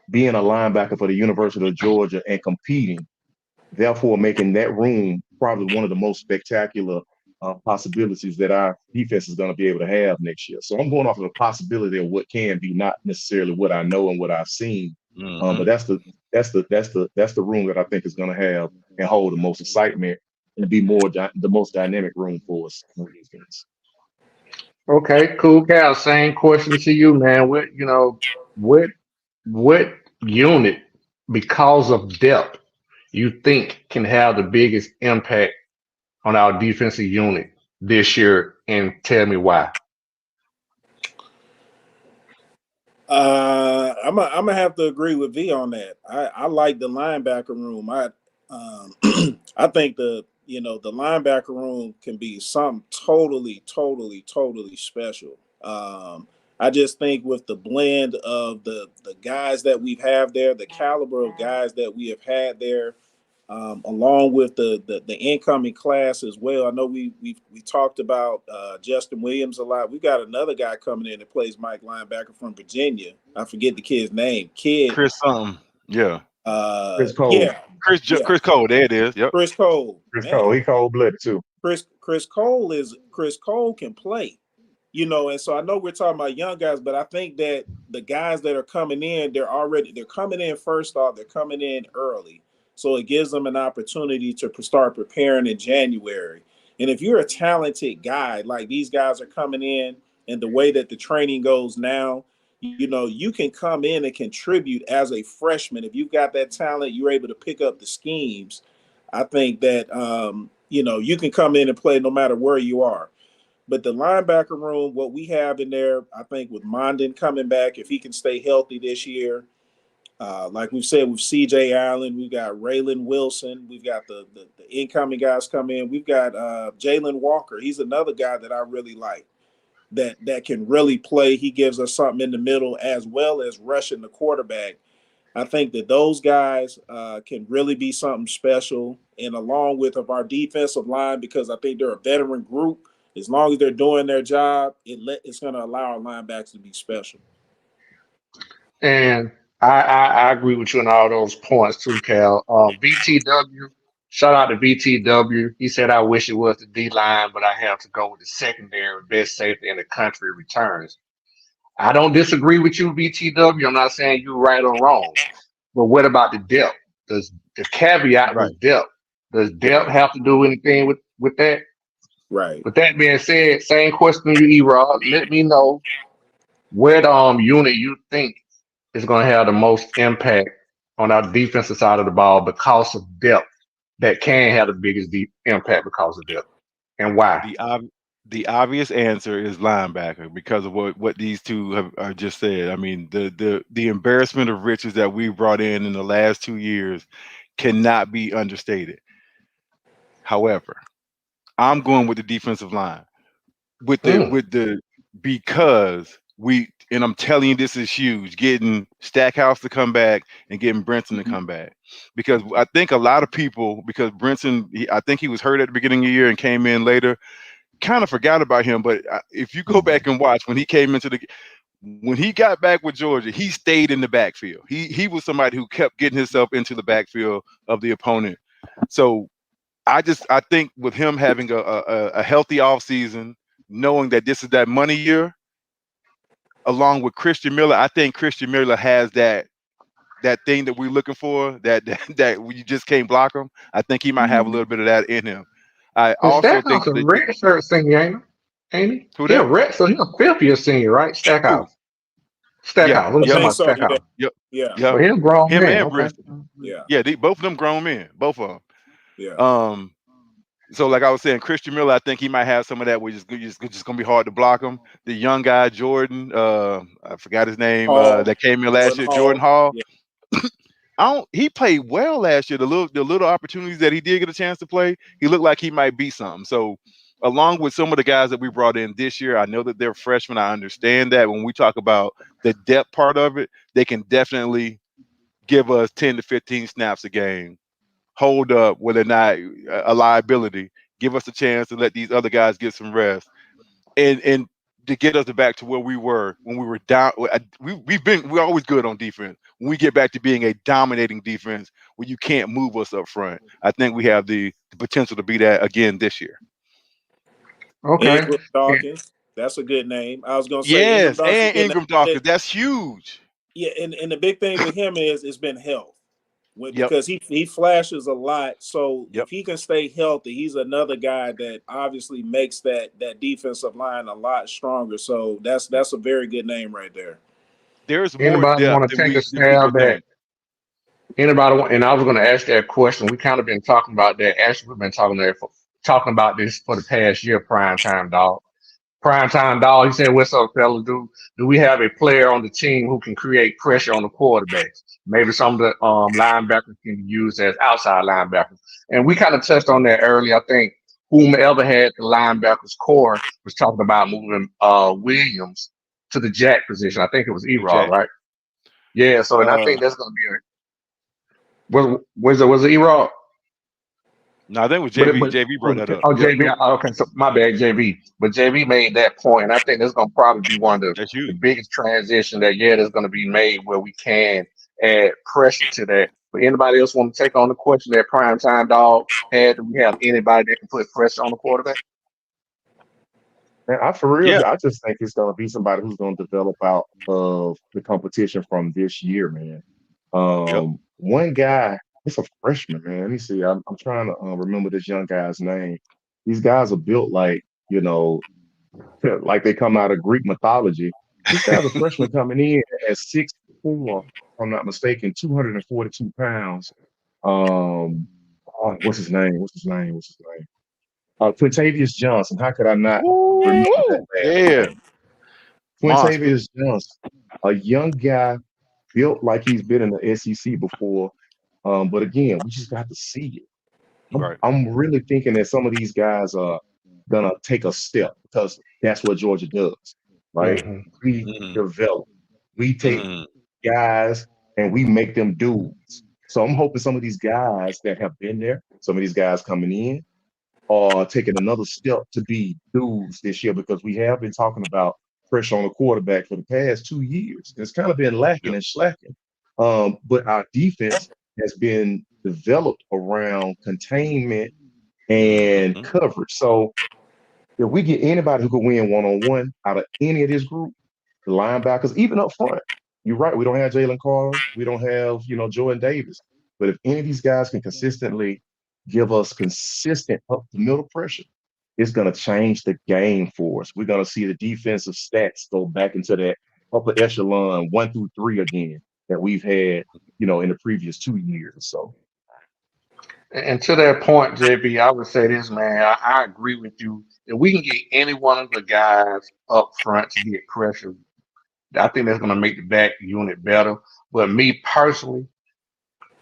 being a linebacker for the University of Georgia and competing, therefore making that room probably one of the most spectacular possibilities that our defense is going to be able to have next year. So I'm going off of the possibility of what can be, not necessarily what I know and what I've seen. But that's the room that I think is going to have and hold the most excitement and be the most dynamic room for us on defense. Okay, cool, Cal. Same question to you, man. What unit, because of depth, you think can have the biggest impact on our defensive unit this year, and tell me why? I'm gonna have to agree with V on that. I like the linebacker room. I think the linebacker room can be something totally special. I just think with the blend of the guys that we have there, the caliber of guys that we have had there, along with the incoming class as well. I know we talked about Justin Williams a lot. We got another guy coming in that plays Mike linebacker from Virginia. I forget the kid's name. Chris something. Yeah. Chris Cole. Yeah. Chris Cole. There it is. Yep. Chris Cole. Chris Cole. He cold-blooded too. Chris Cole can play. And so I know we're talking about young guys, but I think that the guys that are coming in, they're coming in first off, they're coming in early. So it gives them an opportunity to start preparing in January. And if you're a talented guy, like these guys are coming in and the way that the training goes now, you can come in and contribute as a freshman. If you've got that talent, you're able to pick up the schemes. I think that, you can come in and play no matter where you are. But the linebacker room, what we have in there, I think with Mondon coming back, if he can stay healthy this year, like we've said with CJ Allen, we've got Raylan Wilson, we've got the incoming guys come in. We've got Jalen Walker. He's another guy that I really like that can really play. He gives us something in the middle as well as rushing the quarterback. I think that those guys can really be something special, and along with our defensive line, because I think they're a veteran group. As long as they're doing their job, it's going to allow our linebackers to be special. And I agree with you on all those points too, Cal. VTW, shout out to VTW. He said, I wish it was the D line, but I have to go with the secondary best safety in the country returns. I don't disagree with you, VTW. I'm not saying you're right or wrong. But what about the depth? Does the caveat was depth? Does depth have to do anything with that? Right. With that being said, same question to you, E-Rod. Let me know what unit you think is going to have the most impact on our defensive side of the ball because of depth, that can have the biggest impact because of depth, and why? The obvious answer is linebacker, because of what these two have just said. I mean, the embarrassment of riches that we brought in the last 2 years cannot be understated. However, I'm going with the defensive line because and I'm telling you, this is huge, getting Stackhouse to come back and getting Brinson to come back. Because I think a lot of people, because Brinson, I think he was hurt at the beginning of the year and came in later, kind of forgot about him. But if you go back and watch when he came into when he got back with Georgia, he stayed in the backfield. He was somebody who kept getting himself into the backfield of the opponent. So I think with him having a healthy offseason, knowing that this is that money year, along with Christian Miller, I think Christian Miller has that thing that we're looking for, that you just can't block him. I think he might have a little bit of that in him. I also think Stackhouse a redshirt senior, ain't he? Who He a that? red, so he's a fifth-year senior, right? Stackhouse. Yeah. Let me talk about so, Stackhouse. Yeah. But he's a grown Him man. and Briston. Yeah, both of them grown men, both of them. Yeah. So like I was saying, Christian Miller, I think he might have some of that, which is just gonna be hard to block him. The young guy, Jordan, I forgot his name, that came in last year, Jordan Hall. Yeah. He played well last year. The little opportunities that he did get a chance to play, he looked like he might be something. So along with some of the guys that we brought in this year, I know that they're freshmen. I understand that when we talk about the depth part of it, they can definitely give us 10 to 15 snaps a game. Hold up where they're not a liability. Give us a chance to let these other guys get some rest, and to get us back to where we were when we were down. We're always good on defense. When we get back to being a dominating defense, where you can't move us up front, I think we have the potential to be that again this year. Okay. Ingram Dawkins, that's a good name. I was gonna say yes, Ingram Dawkins, that's huge. Yeah, and the big thing with him is it's been health. Because he flashes a lot. So if he can stay healthy, he's another guy that obviously makes that defensive line a lot stronger. So that's a very good name right there. There's more Anybody want depth to take a than people stab at? think. Anybody want? And I was going to ask that question. We kind of been talking about that. Actually, we've been talking about this for the past year. Primetime dog. Primetime dog. He said, "What's up, fellas? Do we have a player on the team who can create pressure on the quarterbacks? Maybe some of the linebackers can be used as outside linebackers." And we kind of touched on that earlier. I think whomever had the linebackers core was talking about moving Williams to the jack position. I think it was Erod, right? Yeah. So, and I think that's going to be was it Erod? No, I think it was JV. JV brought that up. Oh, JV. Okay, so my bad, JV. But JV made that point, and I think that's going to probably be one of the biggest transition that there's going to be made where we can add pressure to that. But anybody else want to take on the question that Primetime Dog had? Do we have anybody that can put pressure on the quarterback? Man, for real, I just think it's going to be somebody who's going to develop out of the competition from this year, man. One guy, it's a freshman, man. Let me see. I'm trying to remember this young guy's name. These guys are built like, like they come out of Greek mythology. This guy's a freshman coming in at 6'4", if I'm not mistaken, 242 pounds. What's his name? Quintavious Johnson. How could I not remember that man? Quintavious Johnson, a young guy built like he's been in the SEC before. But again, we just got to see it. I'm really thinking that some of these guys are gonna take a step because that's what Georgia does, right? We develop, we take guys and we make them dudes. So I'm hoping some of these guys that have been there, some of these guys coming in, are taking another step to be dudes this year because we have been talking about pressure on the quarterback for the past 2 years. It's kind of been lacking and slacking. But our defense has been developed around containment and coverage. So if we get anybody who could win one-on-one out of any of this group, the linebackers, even up front, you're right, we don't have Jalen Carter, we don't have, Jordan Davis. But if any of these guys can consistently give us consistent up the middle pressure, it's going to change the game for us. We're going to see the defensive stats go back into that upper echelon 1 through 3 again that we've had, in the previous 2 years or so. And to that point, JB, I would say this, man. I agree with you. If we can get any one of the guys up front to get pressure, I think that's going to make the back unit better. But me personally,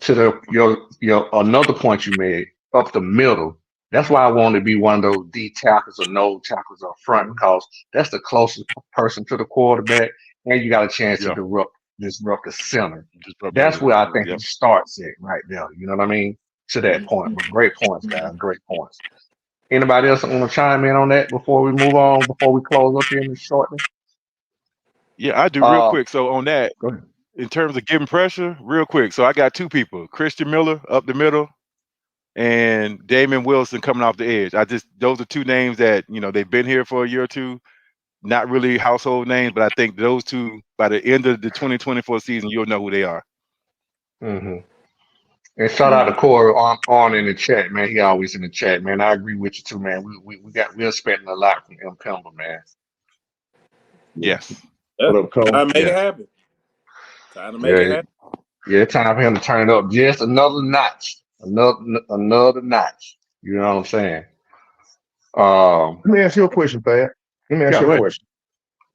to your another point you made, up the middle, That's why I want to be one of those D tackles or no tackles up front because that's the closest person to the quarterback, and you got a chance to Yeah. disrupt the center. Disrupt That's everything. where I think he Yep. starts it right there. You know what I mean? To that point. But great points, guys. Great points. Anybody else want to chime in on that before we move on? Before we close up here in shortly? Yeah, I do real quick. So on that, Go ahead. in terms of giving pressure, real quick. So I got two people: Christian Miller up the middle, and Damon Wilson coming off the edge. Those are two names that they've been here for a year or two. Not really household names, but I think those two, by the end of the 2024 season, you'll know who they are. Mm-hmm. And shout out to Corey on in the chat, man. He always in the chat, man. I agree with you too, man. We're expecting a lot from M. Pember, man. Yes. What up, Cole? Time to make it happen. Time to make it happen. Yeah, time for him to turn it up just another notch. Another notch. You know what I'm saying? Let me ask you a question, Pat. Let me ask you a question.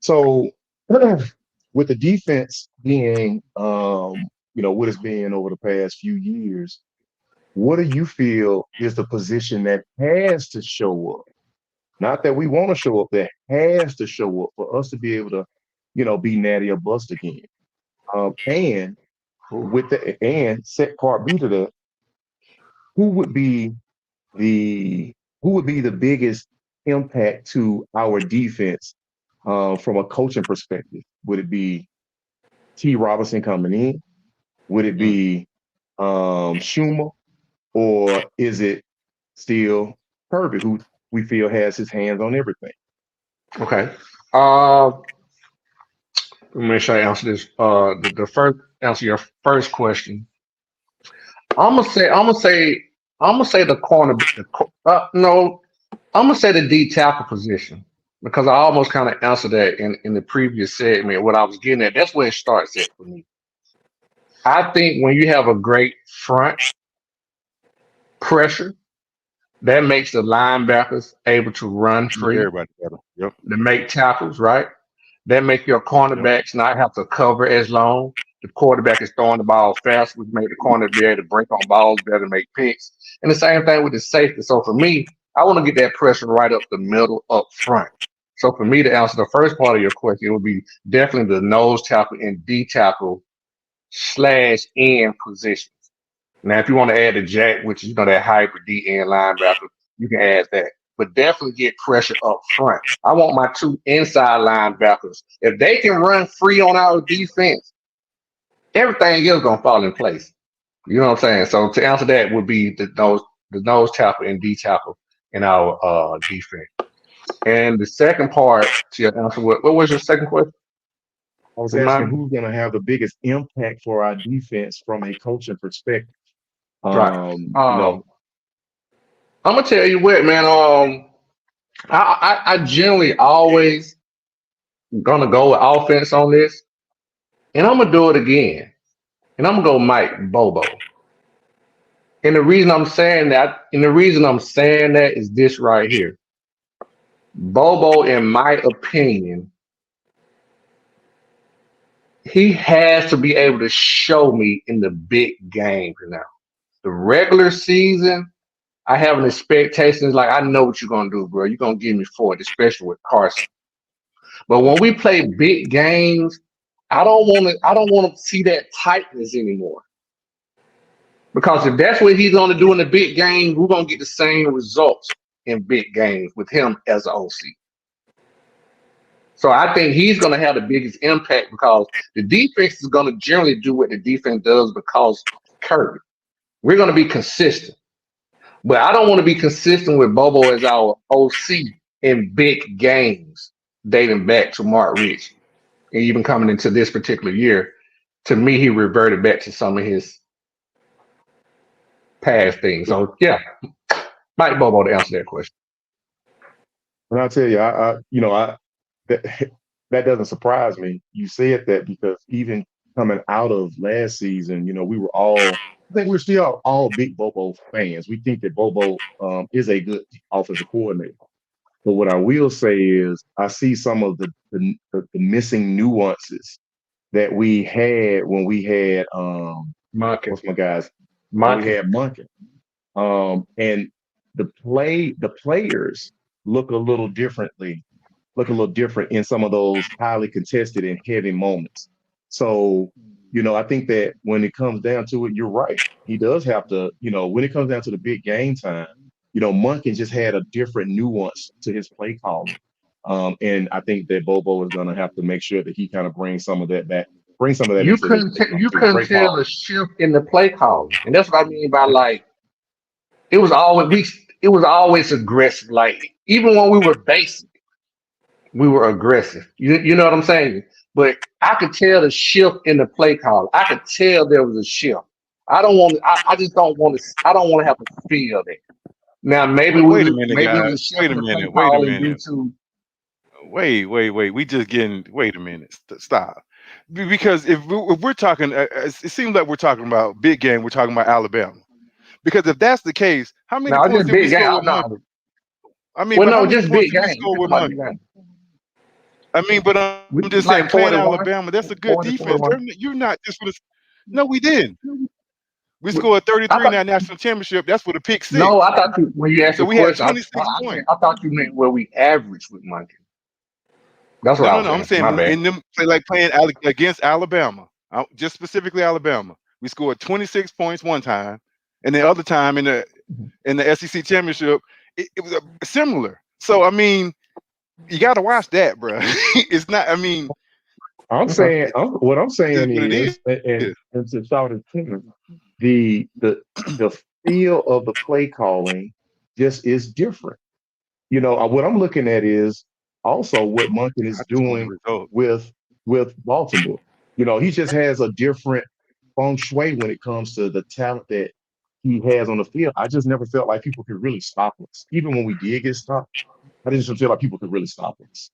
So, with the defense being, what it's been over the past few years, what do you feel is the position that has to show up? Not that we want to show up, that has to show up for us to be able to, be natty or bust again. And set part B to that, who would be the biggest impact to our defense from a coaching perspective? Would it be T. Robinson coming in? Would it be Schumer? Or is it still Kirby, who we feel has his hands on everything? Okay. Let me make sure I answer this. The first answer your first question. I'm gonna say the corner. No, I'm gonna say the D tackle position because I almost kind of answered that in the previous segment. What I was getting at, that's where it starts at for me. I think when you have a great front pressure, that makes the linebackers able to run free. Everybody better. Yep. To make tackles, right? That make your cornerbacks not have to cover as long. The quarterback is throwing the ball fast, which make the corner be able to break on balls better, make picks. And the same thing with the safety. So for me, I want to get that pressure right up the middle, up front. So for me to answer the first part of your question, it would be definitely the nose tackle and D tackle / end positions. Now, if you want to add the jack, which is that hybrid D end linebacker, you can add that. But definitely get pressure up front. I want my two inside linebackers. If they can run free on our defense, everything else gonna fall in place. You know what I'm saying? So to answer that would be the nose tackle and D tackle in our defense. And the second part to your answer, what was your second question? I was asking who's going to have the biggest impact for our defense from a coaching perspective. Right. I'm gonna tell you what, man. I generally always gonna go with offense on this, and I'm gonna do it again. And I'm gonna go Mike Bobo. And the reason I'm saying that is this right here. Bobo, in my opinion, he has to be able to show me in the big games now. The regular season, I have an expectation. Like, I know what you're gonna do, bro. You're gonna give me 40, especially with Carson. But when we play big games, I don't want to see that tightness anymore. Because if that's what he's gonna do in the big game, we're gonna get the same results in big games with him as an OC. So I think he's gonna have the biggest impact because the defense is gonna generally do what the defense does because Kirby. We're gonna be consistent. But I don't want to be consistent with Bobo as our OC in big games dating back to Mark Rich. And even coming into this particular year, to me, he reverted back to some of his past things. So, yeah, Mike Bobo to answer that question. And I'll tell you, that doesn't surprise me. You said that because even coming out of last season, we were all – I think we're still all big Bobo fans. We think that Bobo is a good offensive coordinator. But what I will say is I see some of the missing nuances that we had when we had Monken. What's my guys? Monken. We had Monken. And the players look a little different in some of those highly contested and heavy moments. So, I think that when it comes down to it, you're right. He does have to, when it comes down to the big game time, Monken just had a different nuance to his play calling. And I think that Bobo is going to have to make sure that he kind of brings some of that back, bring some of that You into his couldn't you couldn't tell the shift in the play calling, and that's what I mean by like it was always aggressive. Like even when we were basic, we were aggressive. You know what I'm saying? But I could tell the shift in the play call. I could tell there was a shift. I just don't want to. I don't want to have to feel that. Now maybe Wait a minute, maybe it was guys. a shift Wait a in the play minute. Wait a calling due minute. to. Wait. We just getting. Wait a minute. Stop. Because if we're talking, it seems like we're talking about big game. We're talking about Alabama. Because if that's the case, how many No, points just did we big score game. with No, Monkey? I mean, well, but how no, many just points big did we game. score Just with about Monkey? big game. I mean, but I'm just saying, Like playing 41, Alabama, that's a good 40, defense. 41. You're not just for the. No, we didn't. We scored I 33 in thought that national championship. That's with a pick no, six. I thought you when you asked So the we had question, 26 points. I thought you meant where we averaged with Monkey. That's what I was No. I'm saying. My saying bad. in them playing against Alabama, just specifically Alabama. We scored 26 points one time, and the other time in the SEC championship, it was similar. So I mean, you got to watch that, bro. It's not. I mean, I'm Okay. saying, what I'm it is saying what it is, and to shout it, the feel of the play calling just is different. What I'm looking at is also what Monken I is just want the doing result. with Baltimore. He just has a different feng shui when it comes to the talent that he has on the field. I just never felt like people could really stop us. Even when we did get stopped, I just didn't feel like people could really stop us.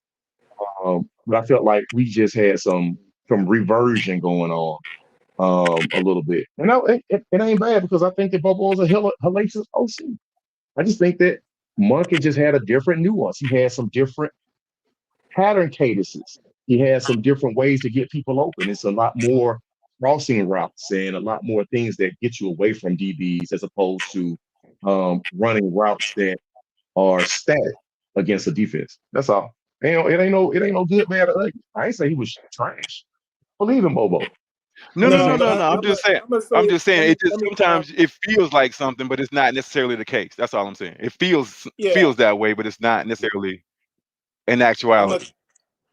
But I felt like we just had some reversion going on a little bit. And it ain't bad because I think that Bobo was a hellacious OC. I just think that Monken just had a different nuance. He had some different pattern cadences. He had some different ways to get people open. It's a lot more crossing routes and a lot more things that get you away from DBs as opposed to running routes that are static against the defense. That's all. It ain't no good, bad, or ugly. I ain't say he was trash. Believe in Bobo. No. but I'm just saying. I'm just saying. It just sometimes it feels like something, but it's not necessarily the case. That's all I'm saying. It feels that way, but it's not necessarily in actuality.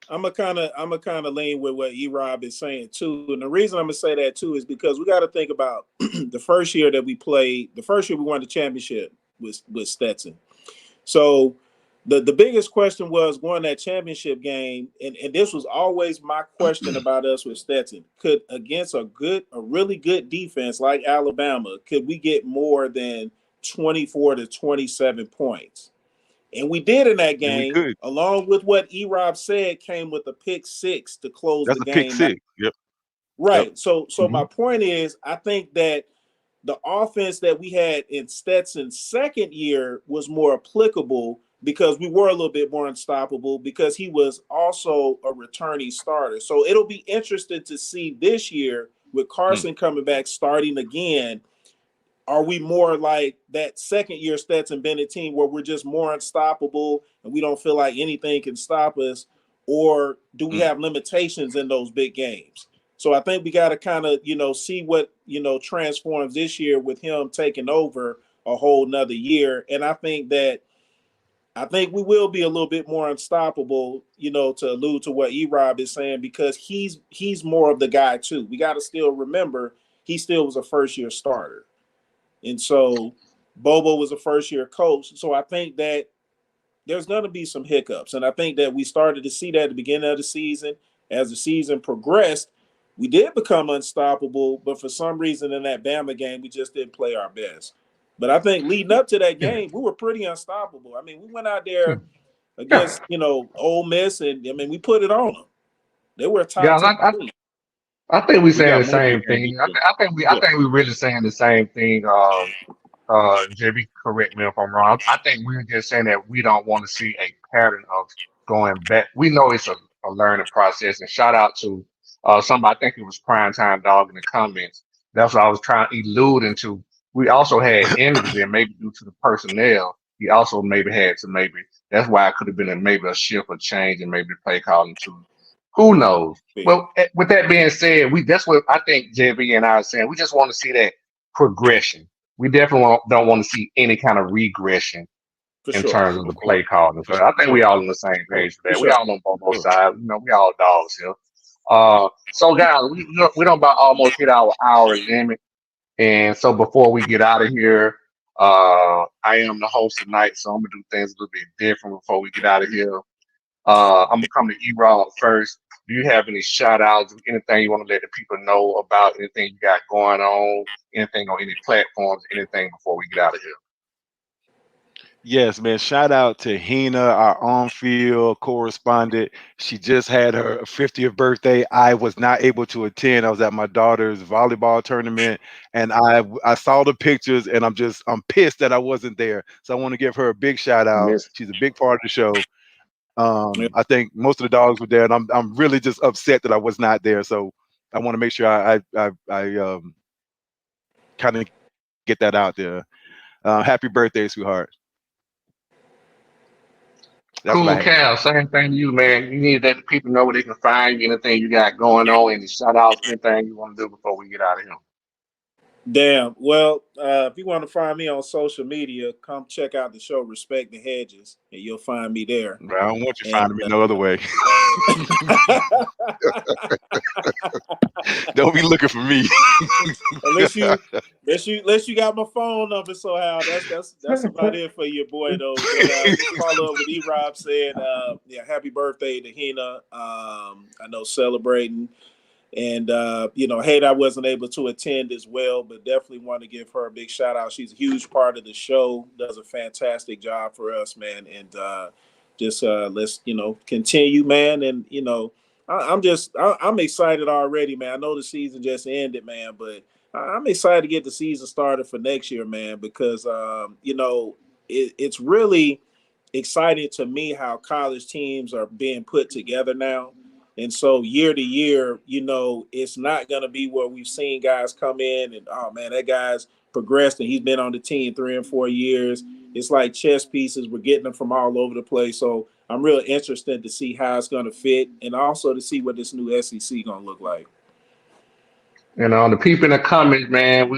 I'm a kind of lean with what E-Rob is saying too, and the reason I'm gonna say that too is because we got to think about the first year that we played. The first year we won the championship with Stetson. So the biggest question was going that championship game, and this was always my question about us with Stetson. Could against a really good defense like Alabama, could we get more than 24 to 27 points? And we did in that And we game, could. along with what E-Rob said, came with a pick six to close That's the a pick game. six. Yep. Right. Yep. So my point is, I think that the offense that we had in Stetson's second year was more applicable because we were a little bit more unstoppable because he was also a returning starter. So it'll be interesting to see this year with Carson coming back, starting again. Are we more like that second year Stetson Bennett team where we're just more unstoppable and we don't feel like anything can stop us? Or do we have limitations in those big games? So I think we got to kind of, see what, transforms this year with him taking over a whole nother year. And I think we will be a little bit more unstoppable, to allude to what E-Rob is saying, because he's more of the guy too. We got to still remember he still was a first year starter. And so Bobo was a first-year coach. So I think that there's going to be some hiccups. And I think that we started to see that at the beginning of the season. As the season progressed, we did become unstoppable. But for some reason in that Bama game, we just didn't play our best. But I think leading up to that game, we were pretty unstoppable. I mean, we went out there against, Ole Miss, and, we put it on them. They were a top 10 team. I think we're saying got the more same big thing. I think we're really saying the same thing. JB, correct me if I'm wrong. I think we're just saying that we don't want to see a pattern of going back. We know it's a learning process. And shout out to somebody, I think it was Primetime Dog in the comments. That's what I was trying to allude into. We also had injuries, and maybe due to the personnel, he also maybe had to that's why it could have been maybe a shift or change and maybe the play calling too. Who knows? Well, with that being said, that's what I think JB and I are saying. We just want to see that progression. We definitely don't want to see any kind of regression in terms of the play calling. So I think we all on the same page for that. We all on both sides. We all dogs here. So guys, we don't about almost hit our hour limit. And so before we get out of here, I am the host tonight, so I'm gonna do things a little bit different before we get out of here. I'm gonna come to Erik first. Do you have any shout outs, anything you want to let the people know about, anything you got going on, anything on any platforms, anything before we get out of here? Yes, man. Shout out to Hina, our on-field correspondent. She just had her 50th birthday. I was not able to attend. I was at my daughter's volleyball tournament, and I saw the pictures, and I'm pissed that I wasn't there. So I want to give her a big shout out. She's a big part of the show. I think most of the dogs were there, and I'm really just upset that I was not there. So I want to make sure I kind of get that out there. Happy birthday, sweetheart. That's cool, Cal. Same thing to you, man. You need to let the people know where they can find you, anything you got going on, any shout outs, anything you want to do before we get out of here. Damn. Well, if you want to find me on social media, come check out the show Respect the Hedges, and you'll find me there. Bro, I don't want you finding me no other way. Don't be looking for me. unless you got my phone number somehow. That's about it for your boy though. But, follow up with Erik saying, happy birthday to Hina. I know celebrating. And, hate I wasn't able to attend as well, but definitely want to give her a big shout out. She's a huge part of the show, does a fantastic job for us, man. And let's, continue, man. And, I'm excited already, man. I know the season just ended, man, but I'm excited to get the season started for next year, man, because, it's really exciting to me how college teams are being put together now. And so year to year, it's not going to be where we've seen guys come in and, oh, man, that guy's progressed and he's been on the team 3 and 4 years. It's like chess pieces. We're getting them from all over the place. So I'm really interested to see how it's going to fit and also to see what this new SEC going to look like. The people in the comments, man,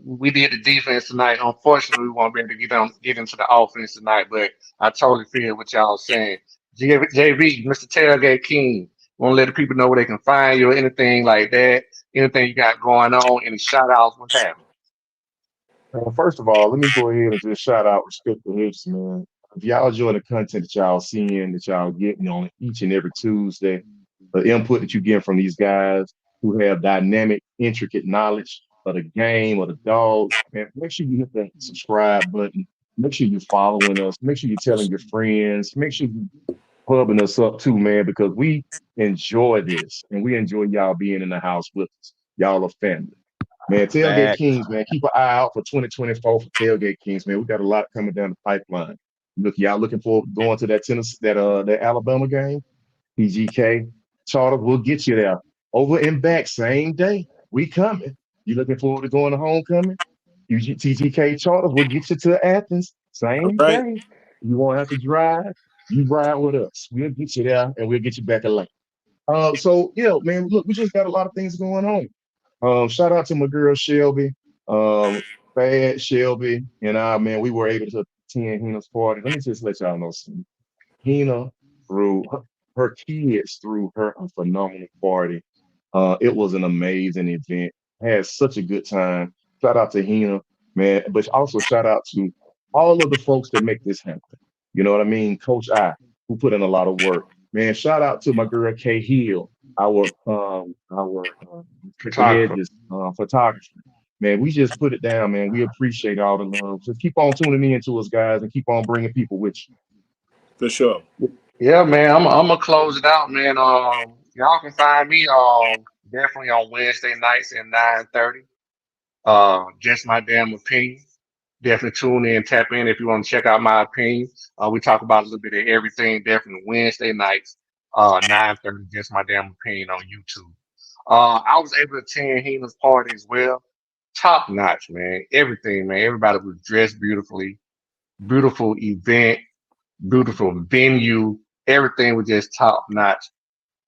we did the defense tonight. Unfortunately, we won't be able to get into the offense tonight, but I totally feel what y'all saying. JV, Mr. Tailgate King, want to let the people know where they can find you or anything like that, anything you got going on, any shout outs, what's happening? First of all, let me go ahead and just shout out Respect the Hedges, man. If y'all enjoy the content that y'all seeing, that y'all getting on each and every Tuesday, the input that you get from these guys who have dynamic, intricate knowledge of the game, of the dogs, man, make sure you hit that subscribe button. Make sure you're following us. Make sure you're telling your friends. Make sure you're pubbing us up too, man, because we enjoy this and we enjoy y'all being in the house with us. Y'all are family. Man, Tailgate Kings, man, keep an eye out for 2024 for Tailgate Kings, man. We got a lot coming down the pipeline. Y'all looking forward to going to that Tennessee, that Alabama game? PGK Charter, we'll get you there. Over and back, same day. We coming. You looking forward to going to homecoming? TGK Charter, we'll get you to Athens, same day. You won't have to drive. You ride with us. We'll get you there and we'll get you back alive. So yeah, man, look, we just got a lot of things going on. Shout out to my girl Shelby, Bad Shelby, and man, we were able to attend Hina's party. Let me just let y'all know something. Hina threw her kids threw her a phenomenal party. It was an amazing event. Had such a good time. Shout out to Hina, man, but also shout out to all of the folks that make this happen. You know what I mean? Coach I, who put in a lot of work. Man, shout out to my girl Kay Hill, our photographer. Man, we just put it down, man. We appreciate all the love. Just keep on tuning in to us, guys, and keep on bringing people with you. For sure. Yeah, man, I'm gonna close it out, man. Y'all can find me definitely on Wednesday nights at 9:30. Just my damn opinion. Definitely tune in, tap in if you want to check out my opinion. We talk about a little bit of everything. Definitely Wednesday nights, 9:30. Just my damn opinion on YouTube. I was able to attend Hina's party as well. Top notch, man. Everything, man. Everybody was dressed beautifully. Beautiful event, beautiful venue. Everything was just top notch.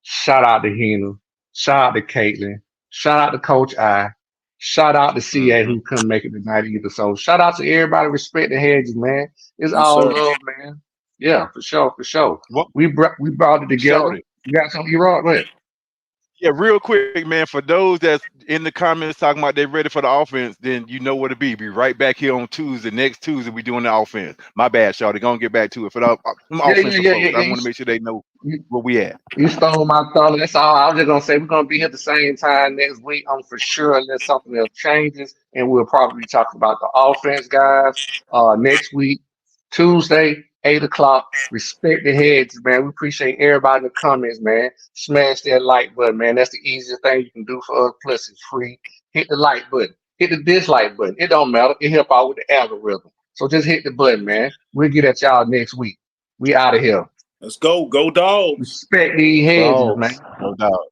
Shout out to Hina. Shout out to Caitlin. Shout out to Coach I. Shout out to CA who couldn't make it tonight either. So shout out to everybody. Respect the Hedges, man. It's Yes, all sir. love, man. Yeah, for sure, for sure. What We brought it together. showed it. You got something, Erik? Go ahead. Yeah, real quick, man. For those that's in the comments talking about they're ready for the offense, then you know where to be. Be right back here on Tuesday. Next Tuesday, we doing the offense. My bad, y'all. They're gonna get back to it. For the offensive folks, I want to make sure they know where we at. You stole my thunder. That's all. I was just gonna say we're gonna be here at the same time next week. I'm for sure unless something else changes, and we'll probably talk about the offense, guys. Next week, Tuesday, 8 o'clock. Respect the Hedges, man. We appreciate everybody in the comments, man. Smash that like button, man. That's the easiest thing you can do for us. Plus, it's free. Hit the like button. Hit the dislike button. It don't matter. It help out with the algorithm. So just hit the button, man. We'll get at y'all next week. We out of here. Let's go. Go Dogs. Respect these hedges, man. No doubt.